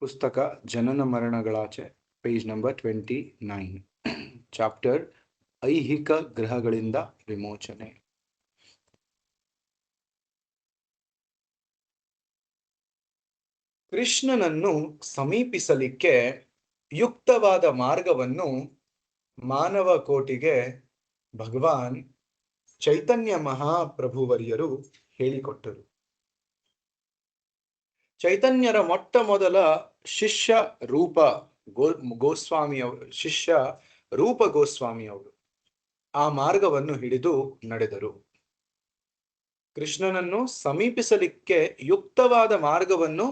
ಪುಸ್ತಕ ಜನನ ಮರಣಗಳಾಚೆ page number 29 chapter ಐಹಿಕ ಗ್ರಹಗಳಿಂದ ವಿಮೋಚನೆ. ಕೃಷ್ಣನನ್ನು ಸಮೀಪಿಸಲಿಕ್ಕೆ ಯುಕ್ತವಾದ ಮಾರ್ಗವನ್ನು ಮಾನವ ಕೋಟಿಗೆ ಭಗವಾನ್ ಚೈತನ್ಯ ಮಹಾಪ್ರಭುವರಿಯರು ಹೇಳಿಕೊಟ್ಟರು. ಚೈತನ್ಯರ ಮೊಟ್ಟ ಮೊದಲ ಶಿಷ್ಯ ರೂಪ ಗೋಸ್ವಾಮಿ ಅವರು ಆ ಮಾರ್ಗವನ್ನು ಹಿಡಿದು ನಡೆದರು. ಕೃಷ್ಣನನ್ನು ಸಮೀಪಿಸಲಿಕ್ಕೆ ಯುಕ್ತವಾದ ಮಾರ್ಗವನ್ನು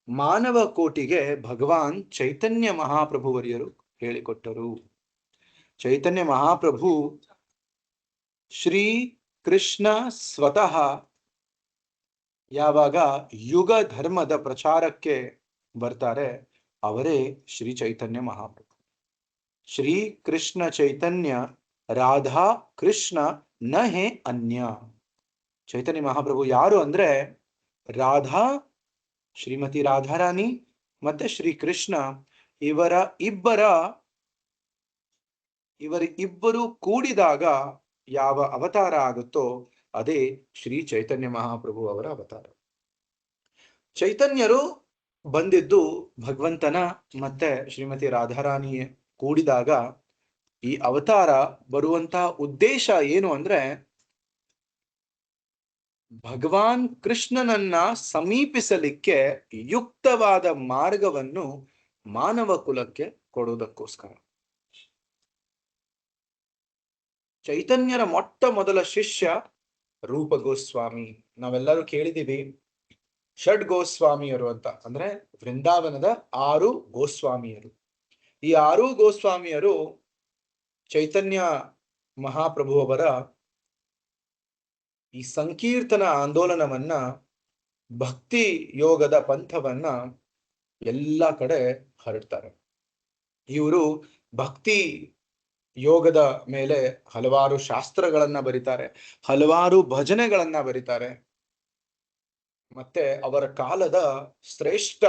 ಮಾನವ ಕೋಟಿಗೆ ಭಗವಾನ್ ಚೈತನ್ಯ ಮಹಾಪ್ರಭುವರಿಯರು ಹೇಳಿಕೊಟ್ಟರು. ಚೈತನ್ಯ ಮಹಾಪ್ರಭು ಶ್ರೀ ಕೃಷ್ಣ ಸ್ವತಃ ಯಾವಾಗ ಯುಗ ಧರ್ಮದ ಪ್ರಚಾರಕ್ಕೆ ಬರ್ತಾರೆ ಅವರೇ ಶ್ರೀ ಚೈತನ್ಯ ಮಹಾಪ್ರಭು. ಶ್ರೀ ಕೃಷ್ಣ ಚೈತನ್ಯ ರಾಧಾ ಕೃಷ್ಣ ನ ಹೇ ಅನ್ಯ. ಚೈತನ್ಯ ಮಹಾಪ್ರಭು ಯಾರು ಅಂದ್ರೆ ರಾಧಾ, ಶ್ರೀಮತಿ ರಾಧಾರಾಣಿ ಮತ್ತೆ ಶ್ರೀ ಕೃಷ್ಣ ಇವರಿಬ್ಬರು ಕೂಡಿದಾಗ ಯಾವ ಅವತಾರ ಆಗುತ್ತೋ ಅದೇ ಶ್ರೀ ಚೈತನ್ಯ ಮಹಾಪ್ರಭು ಅವರ ಅವತಾರ. ಚೈತನ್ಯರು ಬಂದಿದ್ದು ಭಗವಂತನ ಮತ್ತೆ ಶ್ರೀಮತಿ ರಾಧಾರಾಣಿ ಕೂಡಿದಾಗ ಈ ಅವತಾರ ಬರುವಂತಹ ಉದ್ದೇಶ ಏನು ಅಂದ್ರೆ ಭಗವಾನ್ ಕೃಷ್ಣನನ್ನ ಸಮೀಪಿಸಲಿಕ್ಕೆ ಯುಕ್ತವಾದ ಮಾರ್ಗವನ್ನು ಮಾನವ ಕುಲಕ್ಕೆ ಕೊಡುವುದಕ್ಕೋಸ್ಕರ. ಚೈತನ್ಯರ ಮೊಟ್ಟ ಮೊದಲ ಶಿಷ್ಯ ರೂಪ ಗೋಸ್ವಾಮಿ. ನಾವೆಲ್ಲರೂ ಕೇಳಿದೀವಿ ಷಡ್ ಗೋಸ್ವಾಮಿಯರು ಅಂತ, ಅಂದ್ರೆ ವೃಂದಾವನದ 6 ಗೋಸ್ವಾಮಿಯರು. ಈ 6 ಗೋಸ್ವಾಮಿಯರು ಚೈತನ್ಯ ಮಹಾಪ್ರಭುವರ ಈ ಸಂಕೀರ್ತನ ಆಂದೋಲನವನ್ನ, ಭಕ್ತಿ ಯೋಗದ ಪಂಥವನ್ನ ಎಲ್ಲ ಕಡೆ ಹರಡ್ತಾರೆ. ಇವರು ಭಕ್ತಿ ಯೋಗದ ಮೇಲೆ ಹಲವಾರು ಶಾಸ್ತ್ರಗಳನ್ನ ಬರೀತಾರೆ, ಹಲವಾರು ಭಜನೆಗಳನ್ನ ಬರೀತಾರೆ. ಮತ್ತೆ ಅವರ ಕಾಲದ ಶ್ರೇಷ್ಠ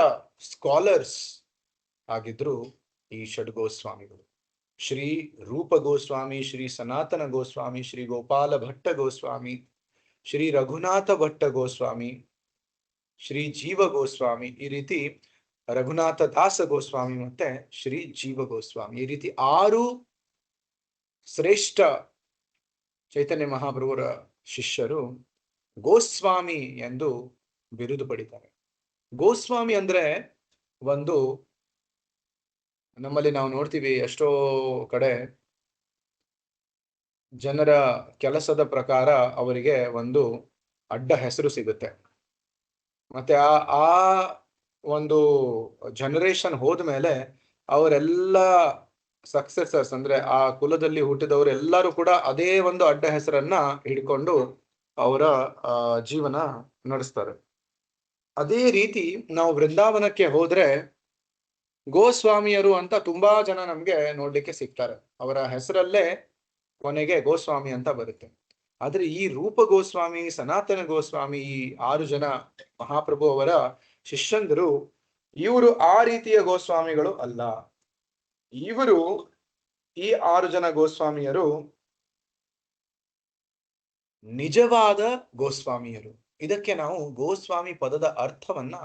ಸ್ಕಾಲರ್ಸ್ ಆಗಿದ್ರು ಈ ಷಡ್ ಗೋಸ್ವಾಮಿಗಳು. ಶ್ರೀ ರೂಪ ಗೋಸ್ವಾಮಿ, ಶ್ರೀ ಸನಾತನ ಗೋಸ್ವಾಮಿ, ಶ್ರೀ ಗೋಪಾಲ ಭಟ್ಟ ಗೋಸ್ವಾಮಿ, ಶ್ರೀ ರಘುನಾಥ ಭಟ್ಟ ಗೋಸ್ವಾಮಿ, ಶ್ರೀ ಜೀವ ಗೋಸ್ವಾಮಿ, ಈ ರೀತಿ ರಘುನಾಥ ದಾಸ ಗೋಸ್ವಾಮಿ ಮತ್ತೆ ಶ್ರೀ ಜೀವ ಗೋಸ್ವಾಮಿ, ಈ ರೀತಿ 6 ಶ್ರೇಷ್ಠ ಚೈತನ್ಯ ಮಹಾಪ್ರಭುವರ ಶಿಷ್ಯರು ಗೋಸ್ವಾಮಿ ಎಂದು ಬಿರುದು ಪಡಿತಾರೆ. ಗೋಸ್ವಾಮಿ ಅಂದ್ರೆ ಒಂದು, ನಮ್ಮಲ್ಲಿ ನಾವು ನೋಡ್ತೀವಿ ಎಷ್ಟೋ ಕಡೆ ಜನರ ಕೆಲಸದ ಪ್ರಕಾರ ಅವರಿಗೆ ಒಂದು ಅಡ್ಡ ಹೆಸರು ಸಿಗುತ್ತೆ. ಮತ್ತೆ ಆ ಒಂದು ಜನರೇಷನ್ ಹೋದ್ಮೇಲೆ ಅವರೆಲ್ಲ ಸಕ್ಸೆಸರ್ಸ್ ಅಂದ್ರೆ ಆ ಕುಲದಲ್ಲಿ ಹುಟ್ಟಿದವರು ಎಲ್ಲರೂ ಕೂಡ ಅದೇ ಒಂದು ಅಡ್ಡ ಹೆಸರನ್ನ ಹಿಡ್ಕೊಂಡು ಅವರ ಜೀವನ ನಡೆಸ್ತಾರೆ. ಅದೇ ರೀತಿ ನಾವು ವೃಂದಾವನಕ್ಕೆ ಹೋದ್ರೆ ಗೋಸ್ವಾಮಿಯರು ಅಂತ ತುಂಬಾ ಜನ ನಮ್ಗೆ ನೋಡ್ಲಿಕ್ಕೆ ಸಿಗ್ತಾರೆ. ಅವರ ಹೆಸರಲ್ಲೇ ಕೊನೆಗೆ ಗೋಸ್ವಾಮಿ ಅಂತ ಬರುತ್ತೆ. ಆದ್ರೆ ಈ ರೂಪ ಗೋಸ್ವಾಮಿ, ಸನಾತನ ಗೋಸ್ವಾಮಿ, ಈ 6 ಜನ ಮಹಾಪ್ರಭು ಅವರ ಶಿಷ್ಯಂದರು, ಇವರು ಆ ರೀತಿಯ ಗೋಸ್ವಾಮಿಗಳು ಅಲ್ಲ. ಇವರು ಈ 6 ಜನ ಗೋಸ್ವಾಮಿಯರು ನಿಜವಾದ ಗೋಸ್ವಾಮಿಯರು. ಇದಕ್ಕೆ ನಾವು ಗೋಸ್ವಾಮಿ ಪದದ ಅರ್ಥವನ್ನ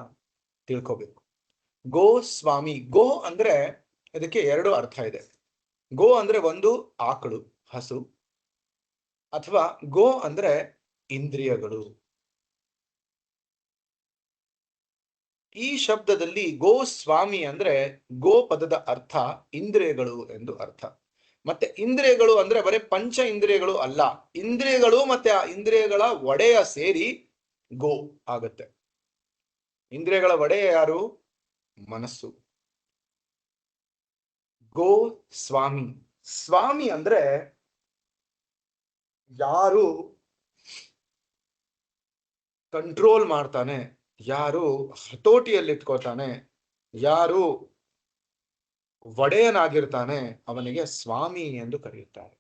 ತಿಳ್ಕೋಬೇಕು. ಗೋಸ್ವಾಮಿ, ಗೋ ಅಂದ್ರೆ ಇದಕ್ಕೆ 2 ಅರ್ಥ ಇದೆ. ಗೋ ಅಂದ್ರೆ ಒಂದು ಆಕಳು, ಹಸು, ಅಥವಾ ಗೋ ಅಂದ್ರೆ ಇಂದ್ರಿಯಗಳು. ಈ ಶಬ್ದದಲ್ಲಿ ಗೋಸ್ವಾಮಿ ಅಂದ್ರೆ ಗೋ ಪದದ ಅರ್ಥ ಇಂದ್ರಿಯಗಳು ಎಂದು ಅರ್ಥ. ಮತ್ತೆ ಇಂದ್ರಿಯಗಳು ಅಂದ್ರೆ ಬರೀ ಪಂಚ ಇಂದ್ರಿಯಗಳು ಅಲ್ಲ, ಇಂದ್ರಿಯಗಳು ಮತ್ತೆ ಆ ಇಂದ್ರಿಯಗಳ ಒಡೆಯ ಸೇರಿ ಗೋ ಆಗತ್ತೆ. ಇಂದ್ರಿಯಗಳ ಒಡೆಯ ಯಾರು? ಮನಸ್ಸು. ಗೋ ಸ್ವಾಮಿ. ಸ್ವಾಮಿ ಅಂದ್ರೆ ಯಾರು ಕಂಟ್ರೋಲ್ ಮಾಡ್ತಾನೆ, ಯಾರು ಹತೋಟಿಯಲ್ಲಿಟ್ಕೋತಾನೆ, ಯಾರು ಒಡೆಯನಾಗಿರ್ತಾನೆ ಅವನಿಗೆ ಸ್ವಾಮಿ ಎಂದು ಕರೆಯುತ್ತಾರೆ.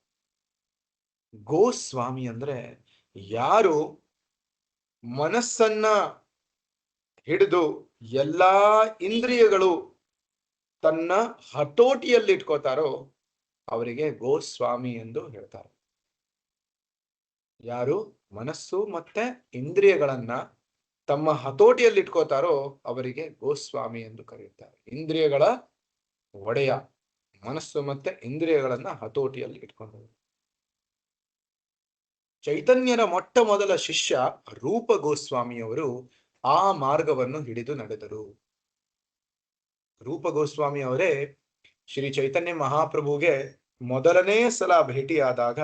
ಗೋಸ್ವಾಮಿ ಅಂದ್ರೆ ಯಾರು ಮನಸ್ಸನ್ನ ಹಿಡಿದು ಎಲ್ಲಾ ಇಂದ್ರಿಯಗಳು ತನ್ನ ಹತೋಟಿಯಲ್ಲಿ ಇಟ್ಕೋತಾರೋ ಅವರಿಗೆ ಗೋಸ್ವಾಮಿ ಎಂದು ಹೇಳ್ತಾರೆ. ಯಾರು ಮನಸ್ಸು ಮತ್ತೆ ಇಂದ್ರಿಯಗಳನ್ನ ತಮ್ಮ ಹತೋಟಿಯಲ್ಲಿ ಇಟ್ಕೋತಾರೋ ಅವರಿಗೆ ಗೋಸ್ವಾಮಿ ಎಂದು ಕರೆಯುತ್ತಾರೆ. ಇಂದ್ರಿಯಗಳ ಒಡೆಯ, ಮನಸ್ಸು ಮತ್ತೆ ಇಂದ್ರಿಯಗಳನ್ನ ಹತೋಟಿಯಲ್ಲಿ ಇಟ್ಕೊಂಡವರು. ಚೈತನ್ಯನ ಮೊಟ್ಟ ಮೊದಲ ಶಿಷ್ಯ ರೂಪ ಗೋಸ್ವಾಮಿಯವರು ಆ ಮಾರ್ಗವನ್ನು ಹಿಡಿದು ನಡೆದರು. ರೂಪ ಗೋಸ್ವಾಮಿ ಅವರೇ ಶ್ರೀ ಚೈತನ್ಯ ಮಹಾಪ್ರಭುಗೆ ಮೊದಲನೇ ಸಲ ಭೇಟಿಯಾದಾಗ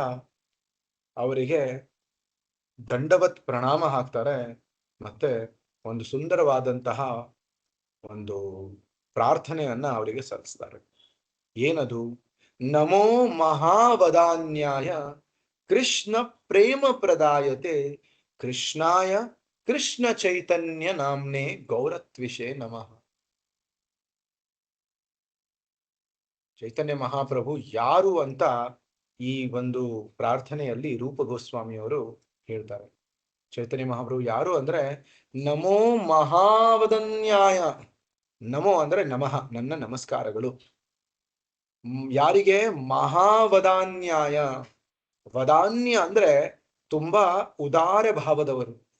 ಅವರಿಗೆ ದಂಡವತ್ ಪ್ರಣಾಮ ಹಾಕ್ತಾರೆ. ಮತ್ತೆ ಒಂದು ಸುಂದರವಾದಂತಹ ಒಂದು ಪ್ರಾರ್ಥನೆಯನ್ನ ಅವರಿಗೆ ಸಲ್ಲಿಸ್ತಾರೆ. ಏನದು? ನಮೋ ಮಹಾವದಾನ್ಯಾಯ ಕೃಷ್ಣ ಪ್ರೇಮ ಪ್ರದಾಯತೆ ಕೃಷ್ಣಾಯ ಕೃಷ್ಣ ಚೈತನ್ಯ ನಾಮ್ನೆ ಗೌರತ್ವಿಷೇ ನಮಃ. ಚೈತನ್ಯ ಮಹಾಪ್ರಭು ಯಾರು ಅಂತ ಈ ಒಂದು ಪ್ರಾರ್ಥನೆಯಲ್ಲಿ ರೂಪ ಗೋಸ್ವಾಮಿಯವರು ಹೇಳ್ತಾರೆ. ಚೈತನ್ಯ ಮಹಾಪ್ರಭು ಯಾರು ಅಂದ್ರೆ ನಮೋ ಮಹಾವದನ್ಯಾಯ. ನಮೋ ಅಂದ್ರೆ ನಮಃ, ನನ್ನ ನಮಸ್ಕಾರಗಳು. ಯಾರಿಗೆ? ಮಹಾವದಾನ್ಯಾಯ. ವದಾನ್ಯ ಅಂದ್ರೆ ತುಂಬಾ ಉದಾರ ಭಾವದವರು.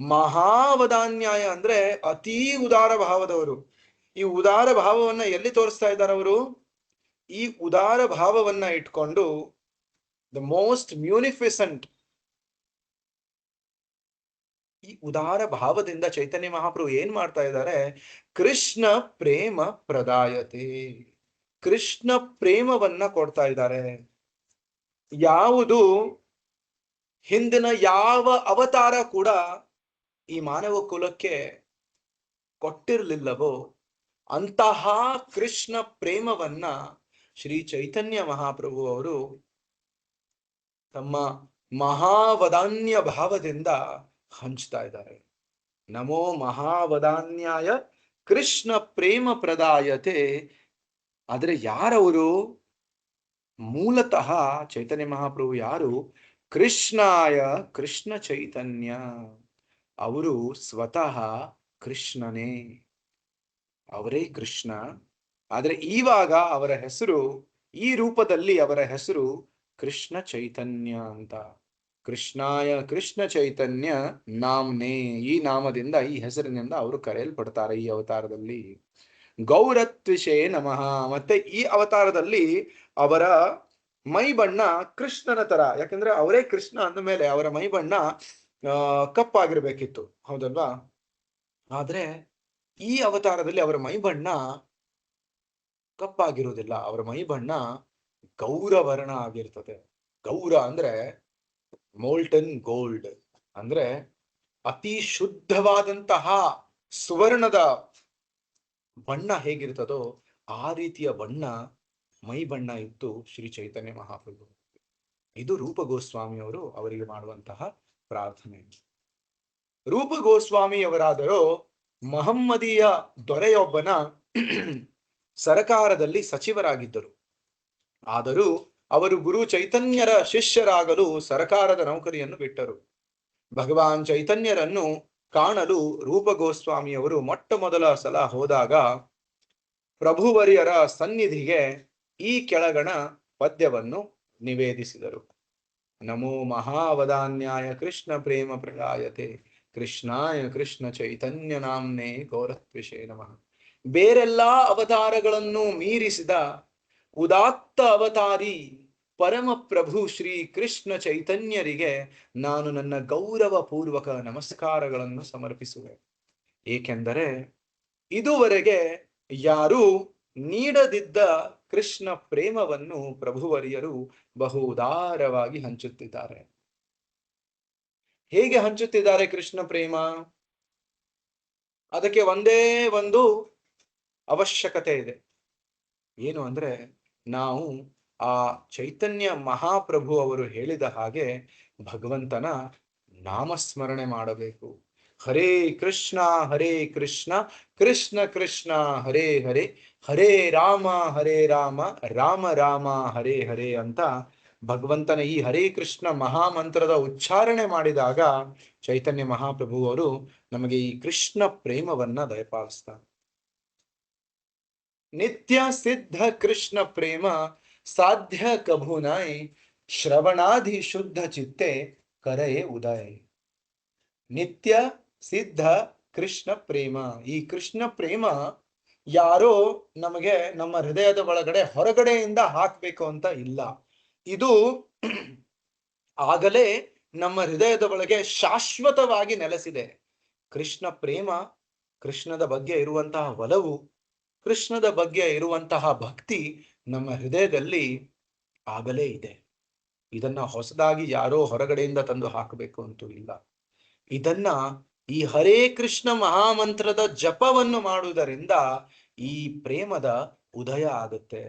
ಮಹಾವದಾನ್ಯಾಯ ಅಂದ್ರೆ ಅತೀ ಉದಾರ ಭಾವದವರು. ಈ ಉದಾರ ಭಾವವನ್ನ ಎಲ್ಲಿ ತೋರಿಸ್ತಾ ಇದ್ದಾರೆ ಅವರು? ಈ ಉದಾರ ಭಾವವನ್ನ ಇಟ್ಕೊಂಡು ದ ಮೋಸ್ಟ್ ಮ್ಯೂನಿಫಿಸೆಂಟ್, ಈ ಉದಾರ ಭಾವದಿಂದ ಚೈತನ್ಯ ಮಹಾಪ್ರಭು ಏನ್ ಮಾಡ್ತಾ ಇದ್ದಾರೆ? ಕೃಷ್ಣ ಪ್ರೇಮ ಪ್ರದಾಯತೆ, ಕೃಷ್ಣ ಪ್ರೇಮವನ್ನ ಕೊಡ್ತಾ ಇದ್ದಾರೆ. ಯಾವುದು ಹಿಂದಿನ ಯಾವ ಅವತಾರ ಕೂಡ ಈ ಮಾನವ ಕುಲಕ್ಕೆ ಕೊಟ್ಟಿರಲಿಲ್ಲವೋ ಅಂತಹ ಕೃಷ್ಣ ಪ್ರೇಮವನ್ನ ಶ್ರೀ ಚೈತನ್ಯ ಮಹಾಪ್ರಭು ಅವರು ತಮ್ಮ ಮಹಾವದಾನ್ಯ ಭಾವದಿಂದ ಹಂಚ್ತಾ ಇದ್ದಾರೆ. ನಮೋ ಮಹಾವದಾನ್ಯಾಯ ಕೃಷ್ಣ ಪ್ರೇಮ ಪ್ರದಾಯತೆ. ಆದ್ರೆ ಯಾರವರು? ಮೂಲತಃ ಚೈತನ್ಯ ಮಹಾಪ್ರಭು ಯಾರು? ಕೃಷ್ಣಾಯ ಕೃಷ್ಣ ಚೈತನ್ಯ. ಅವರು ಸ್ವತಃ ಕೃಷ್ಣನೇ, ಅವರೇ ಕೃಷ್ಣ. ಆದ್ರೆ ಇವಾಗ ಅವರ ಹೆಸರು, ಈ ರೂಪದಲ್ಲಿ ಅವರ ಹೆಸರು ಕೃಷ್ಣ ಚೈತನ್ಯ ಅಂತ. ಕೃಷ್ಣಾಯ ಕೃಷ್ಣ ಚೈತನ್ಯ ನಾಮ್ನೇ, ಈ ನಾಮದಿಂದ, ಈ ಹೆಸರಿನಿಂದ ಅವರು ಕರೆಯಲ್ಪಡ್ತಾರೆ ಈ ಅವತಾರದಲ್ಲಿ. ಗೌರತ್ವಿಷೇ ನಮಃ. ಮತ್ತೆ ಈ ಅವತಾರದಲ್ಲಿ ಅವರ ಮೈ ಬಣ್ಣ ಕೃಷ್ಣನ ತರ, ಯಾಕಂದ್ರೆ ಅವರೇ ಕೃಷ್ಣ ಅಂದ ಮೇಲೆ ಅವರ ಮೈ ಬಣ್ಣ ಕಪ್ಪಾಗಿರ್ಬೇಕಿತ್ತು, ಹೌದಲ್ವಾ? ಆದ್ರೆ ಈ ಅವತಾರದಲ್ಲಿ ಅವರ ಮೈ ಬಣ್ಣ ಕಪ್ಪಾಗಿರುವುದಿಲ್ಲ. ಅವರ ಮೈ ಬಣ್ಣ ಗೌರವರ್ಣ ಆಗಿರ್ತದೆ. ಗೌರ ಅಂದ್ರೆ ಮೋಲ್ಟನ್ ಗೋಲ್ಡ್, ಅಂದ್ರೆ ಅತಿ ಶುದ್ಧವಾದಂತಹ ಸುವರ್ಣದ ಬಣ್ಣ ಹೇಗಿರ್ತದೋ ಆ ರೀತಿಯ ಬಣ್ಣ, ಮೈ ಬಣ್ಣ ಇತ್ತು ಶ್ರೀ ಚೈತನ್ಯ ಮಹಾಪ್ರಭು. ಇದು ರೂಪ ಗೋಸ್ವಾಮಿಯವರು ಅವರಿಗೆ ಮಾಡುವಂತಹ ಪ್ರಾರ್ಥನೆ. ರೂಪ ಗೋಸ್ವಾಮಿಯವರಾದರೂ ಮಹಮ್ಮದೀಯ ದೊರೆಯೊಬ್ಬನ ಸರಕಾರದಲ್ಲಿ ಸಚಿವರಾಗಿದ್ದರು. ಆದರೂ ಅವರು ಗುರು ಚೈತನ್ಯರ ಶಿಷ್ಯರಾಗಲು ಸರಕಾರದ ನೌಕರಿಯನ್ನು ಬಿಟ್ಟರು. ಭಗವಾನ್ ಚೈತನ್ಯರನ್ನು ಕಾಣಲು ರೂಪ ಗೋಸ್ವಾಮಿಯವರು ಮೊಟ್ಟ ಮೊದಲ ಸಲ ಹೋದಾಗ ಪ್ರಭುವರಿಯರ ಸನ್ನಿಧಿಗೆ ಈ ಕೆಳಗಣ ಪದ್ಯವನ್ನು ನಿವೇದಿಸಿದರು. ನಮೋ ಮಹಾವದಾನ್ಯಾಯ ಕೃಷ್ಣ ಪ್ರೇಮ ಪ್ರದಾಯತೆ ಕೃಷ್ಣಾಯ ಕೃಷ್ಣ ಚೈತನ್ಯ ನಾಮ್ನೇ ಗೌರತ್ವಿಷೇ ನಮಃ. ಬೇರೆಲ್ಲಾ ಅವತಾರಗಳನ್ನು ಮೀರಿಸಿದ ಉದಾತ್ತ ಅವತಾರಿ ಪರಮ ಪ್ರಭು ಶ್ರೀ ಕೃಷ್ಣ ಚೈತನ್ಯರಿಗೆ ನಾನು ನನ್ನ ಗೌರವ ಪೂರ್ವಕ ನಮಸ್ಕಾರಗಳನ್ನು ಸಮರ್ಪಿಸುವೆ. ಏಕೆಂದರೆ ಇದುವರೆಗೆ ಯಾರೂ ನೀಡದಿದ್ದ ಕೃಷ್ಣ ಪ್ರೇಮವನ್ನು ಪ್ರಭುವರಿಯರು ಬಹು ಉದಾರವಾಗಿ ಹಂಚುತ್ತಿದ್ದಾರೆ. ಹೇಗೆ ಹಂಚುತ್ತಿದ್ದಾರೆ ಕೃಷ್ಣ ಪ್ರೇಮ? ಅದಕ್ಕೆ ಒಂದೇ ಒಂದು ಅವಶ್ಯಕತೆ ಇದೆ. ಏನು ಅಂದ್ರೆ, ನಾವು ಆ ಚೈತನ್ಯ ಮಹಾಪ್ರಭು ಅವರು ಹೇಳಿದ ಹಾಗೆ ಭಗವಂತನ ನಾಮಸ್ಮರಣೆ ಮಾಡಬೇಕು. ಹರೇ ಕೃಷ್ಣ ಕೃಷ್ಣ ಕೃಷ್ಣ ಹರೇ ಹರೇ, ಹರೇ ರಾಮ ರಾಮ ರಾಮ ಹರೇ ಹರೇ ಅಂತ ಭಗವಂತನ ಈ ಹರೇ ಕೃಷ್ಣ ಮಹಾಮಂತ್ರದ ಉಚ್ಚಾರಣೆ ಮಾಡಿದಾಗ ಚೈತನ್ಯ ಮಹಾಪ್ರಭುವರು ನಮಗೆ ಈ ಕೃಷ್ಣ ಪ್ರೇಮವನ್ನ ದಯಪಾಲಿಸ್ತಾರೆ. ನಿತ್ಯ ಸಿದ್ಧ ಕೃಷ್ಣ ಪ್ರೇಮ ಸಾಧ್ಯ ಕಭುನಾಯ್ ಶ್ರವಣಾಧಿ ಶುದ್ಧ ಚಿತ್ತೆ ಕರೆಯೇ ಉದಯ. ನಿತ್ಯ ಸಿದ್ಧ ಕೃಷ್ಣ ಪ್ರೇಮ, ಈ ಕೃಷ್ಣ ಪ್ರೇಮ ಯಾರೋ ನಮಗೆ ನಮ್ಮ ಹೃದಯದ ಒಳಗಡೆ ಹೊರಗಡೆಯಿಂದ ಹಾಕ್ಬೇಕು ಅಂತ ಇಲ್ಲ. ಇದು ಆಗಲೇ ನಮ್ಮ ಹೃದಯದ ಒಳಗೆ ಶಾಶ್ವತವಾಗಿ ನೆಲೆಸಿದೆ. ಕೃಷ್ಣ ಪ್ರೇಮ, ಕೃಷ್ಣದ ಬಗ್ಗೆ ಇರುವಂತಹ ಒಲವು, ಕೃಷ್ಣದ ಬಗ್ಗೆ ಇರುವಂತಹ ಭಕ್ತಿ ನಮ್ಮ ಹೃದಯದಲ್ಲಿ ಆಗಲೇ ಇದೆ. ಇದನ್ನ ಹೊಸದಾಗಿ ಯಾರೋ ಹೊರಗಡೆಯಿಂದ ತಂದು ಹಾಕಬೇಕು ಅಂತೂ ಇಲ್ಲ. ಇದನ್ನ ಈ ಹರೇ ಕೃಷ್ಣ ಮಹಾಮಂತ್ರದ ಜಪವನ್ನು ಮಾಡುವುದರಿಂದ ಈ ಪ್ರೇಮದ ಉದಯ ಆಗುತ್ತೆ.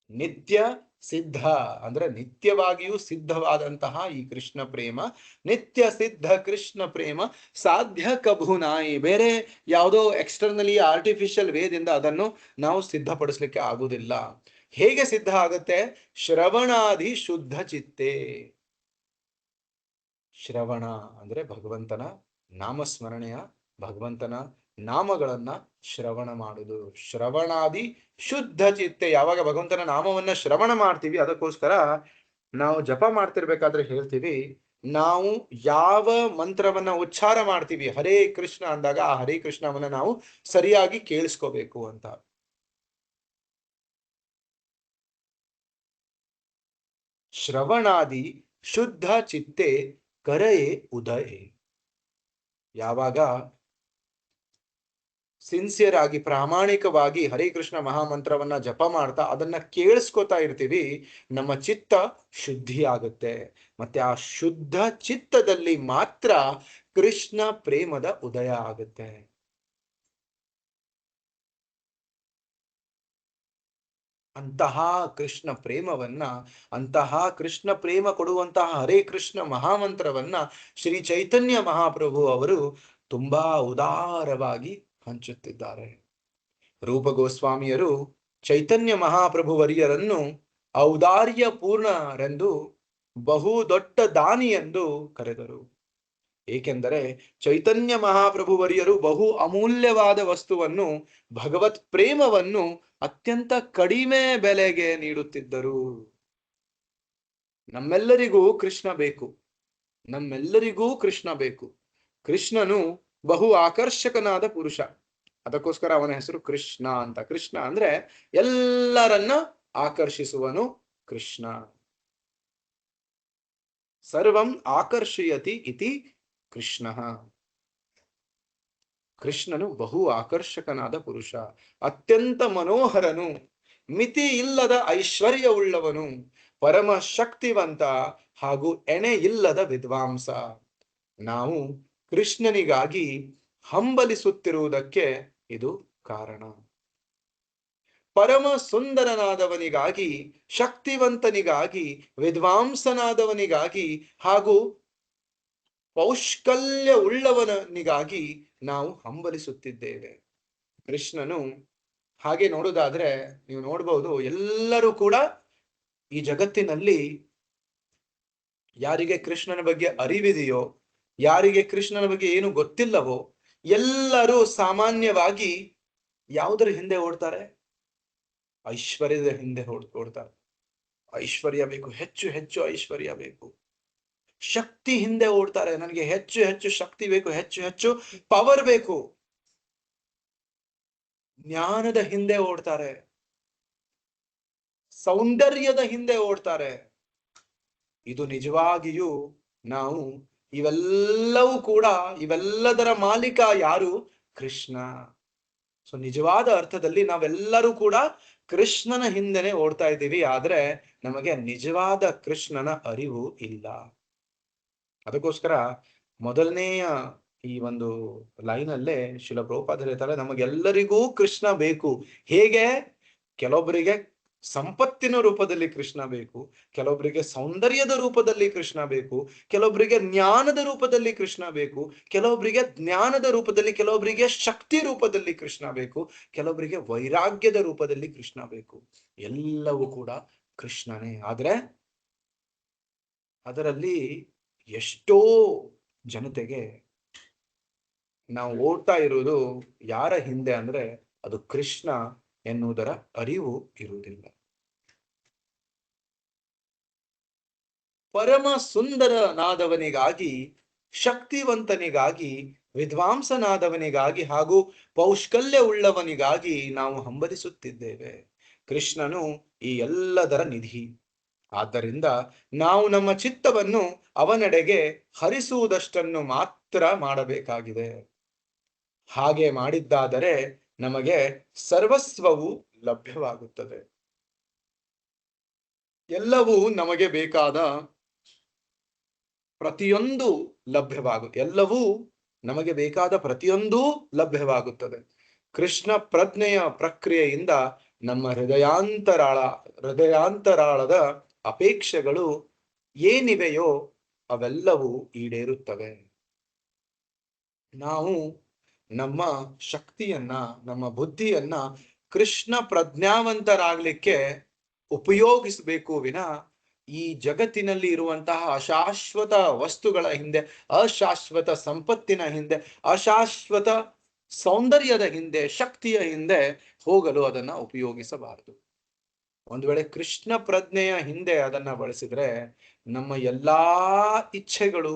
ನಿತ್ಯ ಸಿದ್ಧ ಅಂದ್ರೆ ನಿತ್ಯವಾಗಿಯೂ ಸಿದ್ಧವಾದಂತಹ ಈ ಕೃಷ್ಣ ಪ್ರೇಮ, ನಿತ್ಯ ಸಿದ್ಧ ಕೃಷ್ಣ ಪ್ರೇಮ ಸಾಧ್ಯ ಕಭುನಾಯಿ. ಬೇರೆ ಯಾವುದೋ ಎಕ್ಸ್ಟರ್ನಲಿ ಆರ್ಟಿಫಿಷಿಯಲ್ ವೇದಿಂದ ಅದನ್ನು ನಾವು ಸಿದ್ಧಪಡಿಸ್ಲಿಕ್ಕೆ ಆಗುವುದಿಲ್ಲ. ಹೇಗೆ ಸಿದ್ಧ ಆಗುತ್ತೆ? ಶ್ರವಣಾದಿ ಶುದ್ಧ ಚಿತ್ತೆ. ಶ್ರವಣ ಅಂದ್ರೆ ಭಗವಂತನ ನಾಮಸ್ಮರಣೆಯ, ಭಗವಂತನ ನಾಮಗಳನ್ನ ಶ್ರವಣ ಮಾಡುವುದು. ಶ್ರವಣಾದಿ ಶುದ್ಧ ಚಿತ್ತೆ. ಯಾವಾಗ ಭಗವಂತನ ನಾಮವನ್ನ ಶ್ರವಣ ಮಾಡ್ತೀವಿ, ಅದಕ್ಕೋಸ್ಕರ ನಾವು ಜಪ ಮಾಡ್ತಿರ್ಬೇಕಾದ್ರೆ ಹೇಳ್ತೀವಿ, ನಾವು ಯಾವ ಮಂತ್ರವನ್ನ ಉಚ್ಚಾರ ಮಾಡ್ತೀವಿ ಹರೇ ಕೃಷ್ಣ ಅಂದಾಗ ಆ ಹರೇ ಕೃಷ್ಣವನ್ನ ನಾವು ಸರಿಯಾಗಿ ಕೇಳಿಸ್ಕೋಬೇಕು ಅಂತ. ಶ್ರವಣಾದಿ ಶುದ್ಧ ಚಿತ್ತೆ ಕರೆಯೇ ಉದಯ. ಯಾವಾಗ ಸಿನ್ಸಿಯರ್ ಆಗಿ ಪ್ರಾಮಾಣಿಕವಾಗಿ ಹರೇ ಕೃಷ್ಣ ಮಹಾಮಂತ್ರವನ್ನ ಜಪ ಮಾಡ್ತಾ ಅದನ್ನ ಕೇಳಿಸ್ಕೊತಾ ಇರ್ತೀವಿ, ನಮ್ಮ ಚಿತ್ತ ಶುದ್ಧಿ ಆಗುತ್ತೆ. ಮತ್ತೆ ಆ ಶುದ್ಧ ಚಿತ್ತದಲ್ಲಿ ಮಾತ್ರ ಕೃಷ್ಣ ಪ್ರೇಮದ ಉದಯ ಆಗುತ್ತೆ. ಅಂತಹ ಕೃಷ್ಣ ಪ್ರೇಮವನ್ನ, ಅಂತಹ ಕೃಷ್ಣ ಪ್ರೇಮ ಕೊಡುವಂತಹ ಹರೇ ಕೃಷ್ಣ ಮಹಾಮಂತ್ರವನ್ನ ಶ್ರೀ ಚೈತನ್ಯ ಮಹಾಪ್ರಭು ಅವರು ತುಂಬಾ ಉದಾರವಾಗಿ ಹಂಚುತ್ತಿದ್ದಾರೆ. ರೂಪ ಗೋಸ್ವಾಮಿಯರು ಚೈತನ್ಯ ಮಹಾಪ್ರಭು ವರಿಯರನ್ನು ಔದಾರ್ಯ ಪೂರ್ಣರೆಂದು, ಬಹು ದೊಡ್ಡ ದಾನಿ ಎಂದು ಕರೆದರು. ಏಕೆಂದರೆ ಚೈತನ್ಯ ಮಹಾಪ್ರಭು ವರಿಯರು ಬಹು ಅಮೂಲ್ಯವಾದ ವಸ್ತುವನ್ನು, ಭಗವತ್ ಪ್ರೇಮವನ್ನು ಅತ್ಯಂತ ಕಡಿಮೆ ಬೆಲೆಗೆ ನೀಡುತ್ತಿದ್ದರು. ನಮ್ಮೆಲ್ಲರಿಗೂ ಕೃಷ್ಣ ಬೇಕು, ನಮ್ಮೆಲ್ಲರಿಗೂ ಕೃಷ್ಣ ಬೇಕು. ಕೃಷ್ಣನು ಬಹು ಆಕರ್ಷಕನಾದ ಪುರುಷ, ಅದಕ್ಕೋಸ್ಕರ ಅವನ ಹೆಸರು ಕೃಷ್ಣ ಅಂತ. ಕೃಷ್ಣ ಅಂದ್ರೆ ಎಲ್ಲರನ್ನ ಆಕರ್ಷಿಸುವನು ಕೃಷ್ಣ. ಸರ್ವಂ ಆಕರ್ಷಯತಿ ಇತಿ ಕೃಷ್ಣ. ಕೃಷ್ಣನು ಬಹು ಆಕರ್ಷಕನಾದ ಪುರುಷ, ಅತ್ಯಂತ ಮನೋಹರನು, ಮಿತಿ ಇಲ್ಲದ ಐಶ್ವರ್ಯವುಳ್ಳವನು, ಪರಮ ಶಕ್ತಿವಂತ ಹಾಗೂ ಎಣೆ ಇಲ್ಲದ ವಿದ್ವಾಂಸ. ನಾವು ಕೃಷ್ಣನಿಗಾಗಿ ಹಂಬಲಿಸುತ್ತಿರುವುದಕ್ಕೆ ಇದು ಕಾರಣ. ಪರಮ ಸುಂದರನಾದವನಿಗಾಗಿ, ಶಕ್ತಿವಂತನಿಗಾಗಿ, ವಿದ್ವಾಂಸನಾದವನಿಗಾಗಿ ಹಾಗೂ ಪೌಷ್ಕಲ್ಯ ಉಳ್ಳವನಿಗಾಗಿ ನಾವು ಹಂಬಲಿಸುತ್ತಿದ್ದೇವೆ. ಕೃಷ್ಣನು ಹಾಗೆ ನೋಡುವುದಾದ್ರೆ ನೀವು ನೋಡ್ಬಹುದು, ಎಲ್ಲರೂ ಕೂಡ ಈ ಜಗತ್ತಿನಲ್ಲಿ ಯಾರಿಗೆ ಕೃಷ್ಣನ ಬಗ್ಗೆ ಅರಿವಿದೆಯೋ, ಯಾರಿಗೆ ಕೃಷ್ಣನ ಬಗ್ಗೆ ಏನು ಗೊತ್ತಿಲ್ಲವೋ, ಎಲ್ಲರೂ ಸಾಮಾನ್ಯವಾಗಿ ಯಾವುದರ ಹಿಂದೆ ಓಡ್ತಾರೆ? ಐಶ್ವರ್ಯದ ಹಿಂದೆ ಓಡ್ತಾರೆ. ಐಶ್ವರ್ಯ ಬೇಕು, ಹೆಚ್ಚು ಹೆಚ್ಚು ಐಶ್ವರ್ಯ ಬೇಕು. ಶಕ್ತಿ ಹಿಂದೆ ಓಡ್ತಾರೆ, ನನಗೆ ಹೆಚ್ಚು ಹೆಚ್ಚು ಶಕ್ತಿ ಬೇಕು, ಹೆಚ್ಚು ಹೆಚ್ಚು ಪವರ್ ಬೇಕು. ಜ್ಞಾನದ ಹಿಂದೆ ಓಡ್ತಾರೆ, ಸೌಂದರ್ಯದ ಹಿಂದೆ ಓಡ್ತಾರೆ. ಇದು ನಿಜವಾಗಿಯೂ ನಾವು ಇವೆಲ್ಲವೂ ಕೂಡ, ಇವೆಲ್ಲದರ ಮಾಲೀಕ ಯಾರು? ಕೃಷ್ಣ. ಸೊ ನಿಜವಾದ ಅರ್ಥದಲ್ಲಿ ನಾವೆಲ್ಲರೂ ಕೂಡ ಕೃಷ್ಣನ ಹಿಂದೆನೆ ಓಡ್ತಾ ಇದ್ದೀವಿ, ಆದ್ರೆ ನಮಗೆ ನಿಜವಾದ ಕೃಷ್ಣನ ಅರಿವು ಇಲ್ಲ. ಅದಕ್ಕೋಸ್ಕರ ಮೊದಲನೆಯ ಈ ಒಂದು ಲೈನ್ ಅಲ್ಲೇ ಶಿಲ ಪ್ರಭುಪಾದರು ಹೇಳ್ತಾರೆ, ನಮಗೆಲ್ಲರಿಗೂ ಕೃಷ್ಣ ಬೇಕು. ಹೇಗೆ? ಕೆಲವೊಬ್ಬರಿಗೆ ಸಂಪತ್ತಿನ ರೂಪದಲ್ಲಿ ಕೃಷ್ಣ ಬೇಕು, ಕೆಲವೊಬ್ಬರಿಗೆ ಸೌಂದರ್ಯದ ರೂಪದಲ್ಲಿ ಕೃಷ್ಣ ಬೇಕು, ಕೆಲವೊಬ್ಬರಿಗೆ ಜ್ಞಾನದ ರೂಪದಲ್ಲಿ ಕೃಷ್ಣ ಬೇಕು, ಕೆಲವೊಬ್ಬರಿಗೆ ಜ್ಞಾನದ ರೂಪದಲ್ಲಿ, ಕೆಲವೊಬ್ಬರಿಗೆ ಶಕ್ತಿ ರೂಪದಲ್ಲಿ ಕೃಷ್ಣ ಬೇಕು, ಕೆಲವೊಬ್ಬರಿಗೆ ವೈರಾಗ್ಯದ ರೂಪದಲ್ಲಿ ಕೃಷ್ಣ ಬೇಕು. ಎಲ್ಲವೂ ಕೂಡ ಕೃಷ್ಣನೇ. ಆದ್ರೆ ಅದರಲ್ಲಿ ಎಷ್ಟೋ ಜನತೆಗೆ ನಾವು ಓಡ್ತಾ ಇರುವುದು ಯಾರ ಹಿಂದೆ ಅಂದ್ರೆ ಅದು ಕೃಷ್ಣ ಎನ್ನುವುದರ ಅರಿವು ಇರುವುದಿಲ್ಲ. ಪರಮ ಸುಂದರನಾದವನಿಗಾಗಿ, ಶಕ್ತಿವಂತನಿಗಾಗಿ, ವಿದ್ವಾಂಸನಾದವನಿಗಾಗಿ ಹಾಗೂ ಪೌಷ್ಕಲ್ಯ ಉಳ್ಳವನಿಗಾಗಿ ನಾವು ಹಂಬಲಿಸುತ್ತಿದ್ದೇವೆ. ಕೃಷ್ಣನು ಈ ಎಲ್ಲದರ ನಿಧಿ. ಆದ್ದರಿಂದ ನಾವು ನಮ್ಮ ಚಿತ್ತವನ್ನು ಅವನೆಡೆಗೆ ಹರಿಸುವುದಷ್ಟನ್ನು ಮಾತ್ರ ಮಾಡಬೇಕಾಗಿದೆ. ಹಾಗೆ ಮಾಡಿದ್ದಾದರೆ ನಮಗೆ ಸರ್ವಸ್ವವು ಲಭ್ಯವಾಗುತ್ತದೆ. ಎಲ್ಲವೂ ನಮಗೆ ಬೇಕಾದ ಪ್ರತಿಯೊಂದು ಎಲ್ಲವೂ ನಮಗೆ ಬೇಕಾದ ಪ್ರತಿಯೊಂದೂ ಲಭ್ಯವಾಗುತ್ತದೆ. ಕೃಷ್ಣ ಪ್ರಜ್ಞೆಯ ಪ್ರಕ್ರಿಯೆಯಿಂದ ನಮ್ಮ ಹೃದಯಾಂತರಾಳದ ಅಪೇಕ್ಷೆಗಳು ಏನಿವೆಯೋ ಅವೆಲ್ಲವೂ ಈಡೇರುತ್ತವೆ. ನಾವು ನಮ್ಮ ಶಕ್ತಿಯನ್ನ, ನಮ್ಮ ಬುದ್ಧಿಯನ್ನ ಕೃಷ್ಣ ಪ್ರಜ್ಞಾವಂತರಾಗ್ಲಿಕ್ಕೆ ಉಪಯೋಗಿಸಬೇಕು ವಿನ ಈ ಜಗತ್ತಿನಲ್ಲಿ ಇರುವಂತಹ ಅಶಾಶ್ವತ ವಸ್ತುಗಳ ಹಿಂದೆ, ಅಶಾಶ್ವತ ಸಂಪತ್ತಿನ ಹಿಂದೆ, ಅಶಾಶ್ವತ ಸೌಂದರ್ಯದ ಹಿಂದೆ, ಶಕ್ತಿಯ ಹಿಂದೆ ಹೋಗಲು ಅದನ್ನ ಉಪಯೋಗಿಸಬಾರದು. ಒಂದು ವೇಳೆ ಕೃಷ್ಣ ಪ್ರಜ್ಞೆಯ ಹಿಂದೆ ಅದನ್ನ ಬಳಸಿದ್ರೆ ನಮ್ಮ ಎಲ್ಲಾ ಇಚ್ಛೆಗಳು,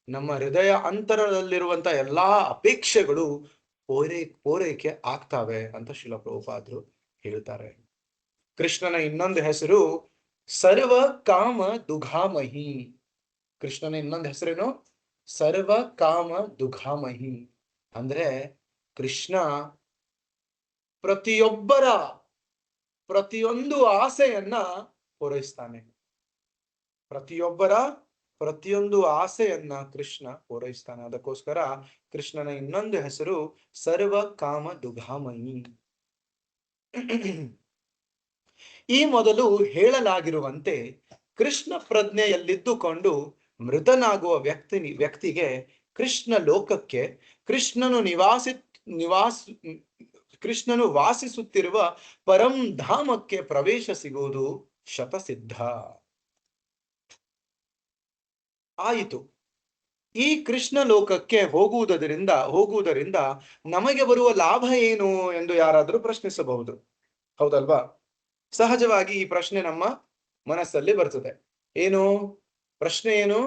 ನಮ್ಮ ಹೃದಯ ಅಂತರದಲ್ಲಿರುವಂತಹ ಎಲ್ಲಾ ಅಪೇಕ್ಷೆಗಳು ಪೂರೈಕೆ ಆಗ್ತಾವೆ ಅಂತ ಶ್ರೀಲ ಪ್ರಭುಪಾದರು ಹೇಳ್ತಾರೆ. ಕೃಷ್ಣನ ಇನ್ನೊಂದು ಹೆಸರು ಸರ್ವ ಕಾಮ ದುಘಾಮಹಿ. ಕೃಷ್ಣನ ಇನ್ನೊಂದು ಹೆಸರೇನು? ಸರ್ವ ಕಾಮ ದುಘಾಮಹಿ. ಅಂದ್ರೆ ಕೃಷ್ಣ ಪ್ರತಿಯೊಂದು ಆಸೆಯನ್ನ ಪೂರೈಸ್ತಾನೆ. ಪ್ರತಿಯೊಂದು ಆಸೆಯನ್ನ ಕೃಷ್ಣ ಪೂರೈಸ್ತಾನೆ. ಅದಕ್ಕೋಸ್ಕರ ಕೃಷ್ಣನ ಇನ್ನೊಂದು ಹೆಸರು ಸರ್ವ ಕಾಮ ದುಘಾಮಹಿ. ಈ ಮೊದಲು ಹೇಳಲಾಗಿರುವಂತೆ ಕೃಷ್ಣ ಪ್ರಜ್ಞೆಯಲ್ಲಿದ್ದುಕೊಂಡು ಮೃತನಾಗುವ ವ್ಯಕ್ತಿಗೆ ಕೃಷ್ಣ ಲೋಕಕ್ಕೆ, ಕೃಷ್ಣನು ವಾಸಿಸುತ್ತಿರುವ ಪರಂಧಾಮಕ್ಕೆ ಪ್ರವೇಶ ಸಿಗುವುದು ಶತಸಿದ್ಧ ಆಯಿತು. ಈ ಕೃಷ್ಣ ಲೋಕಕ್ಕೆ ಹೋಗುವುದರಿಂದ ನಮಗೆ ಬರುವ ಲಾಭ ಏನು ಎಂದು ಯಾರಾದರೂ ಪ್ರಶ್ನಿಸಬಹುದು, ಹೌದಲ್ವಾ? ಸಹಜವಾಗಿ ಈ ಪ್ರಶ್ನೆ ನಮ್ಮ ಮನಸ್ಸಲ್ಲಿ ಬರ್ತದೆ. ಪ್ರಶ್ನೆ ಏನು?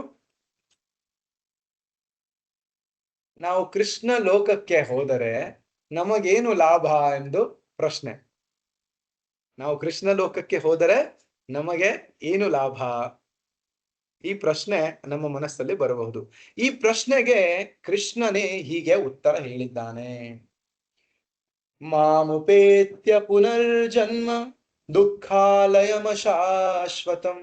ನಾವು ಕೃಷ್ಣ ಲೋಕಕ್ಕೆ ಹೋದರೆ ನಮಗೇನು ಲಾಭ ಎಂದು ಪ್ರಶ್ನೆ. ನಾವು ಕೃಷ್ಣ ಲೋಕಕ್ಕೆ ಹೋದರೆ ನಮಗೆ ಏನು ಲಾಭ? ಈ ಪ್ರಶ್ನೆ ನಮ್ಮ ಮನಸ್ಸಲ್ಲಿ ಬರಬಹುದು. ಈ ಪ್ರಶ್ನೆಗೆ ಕೃಷ್ಣನೇ ಹೀಗೆ ಉತ್ತರ ಹೇಳಿದ್ದಾನೆ. ಮಾಮುಪೇತ್ಯ ಪುನರ್ಜನ್ಮ ದುಃಖಾಲಯಮ ಶಾಶ್ವತಂ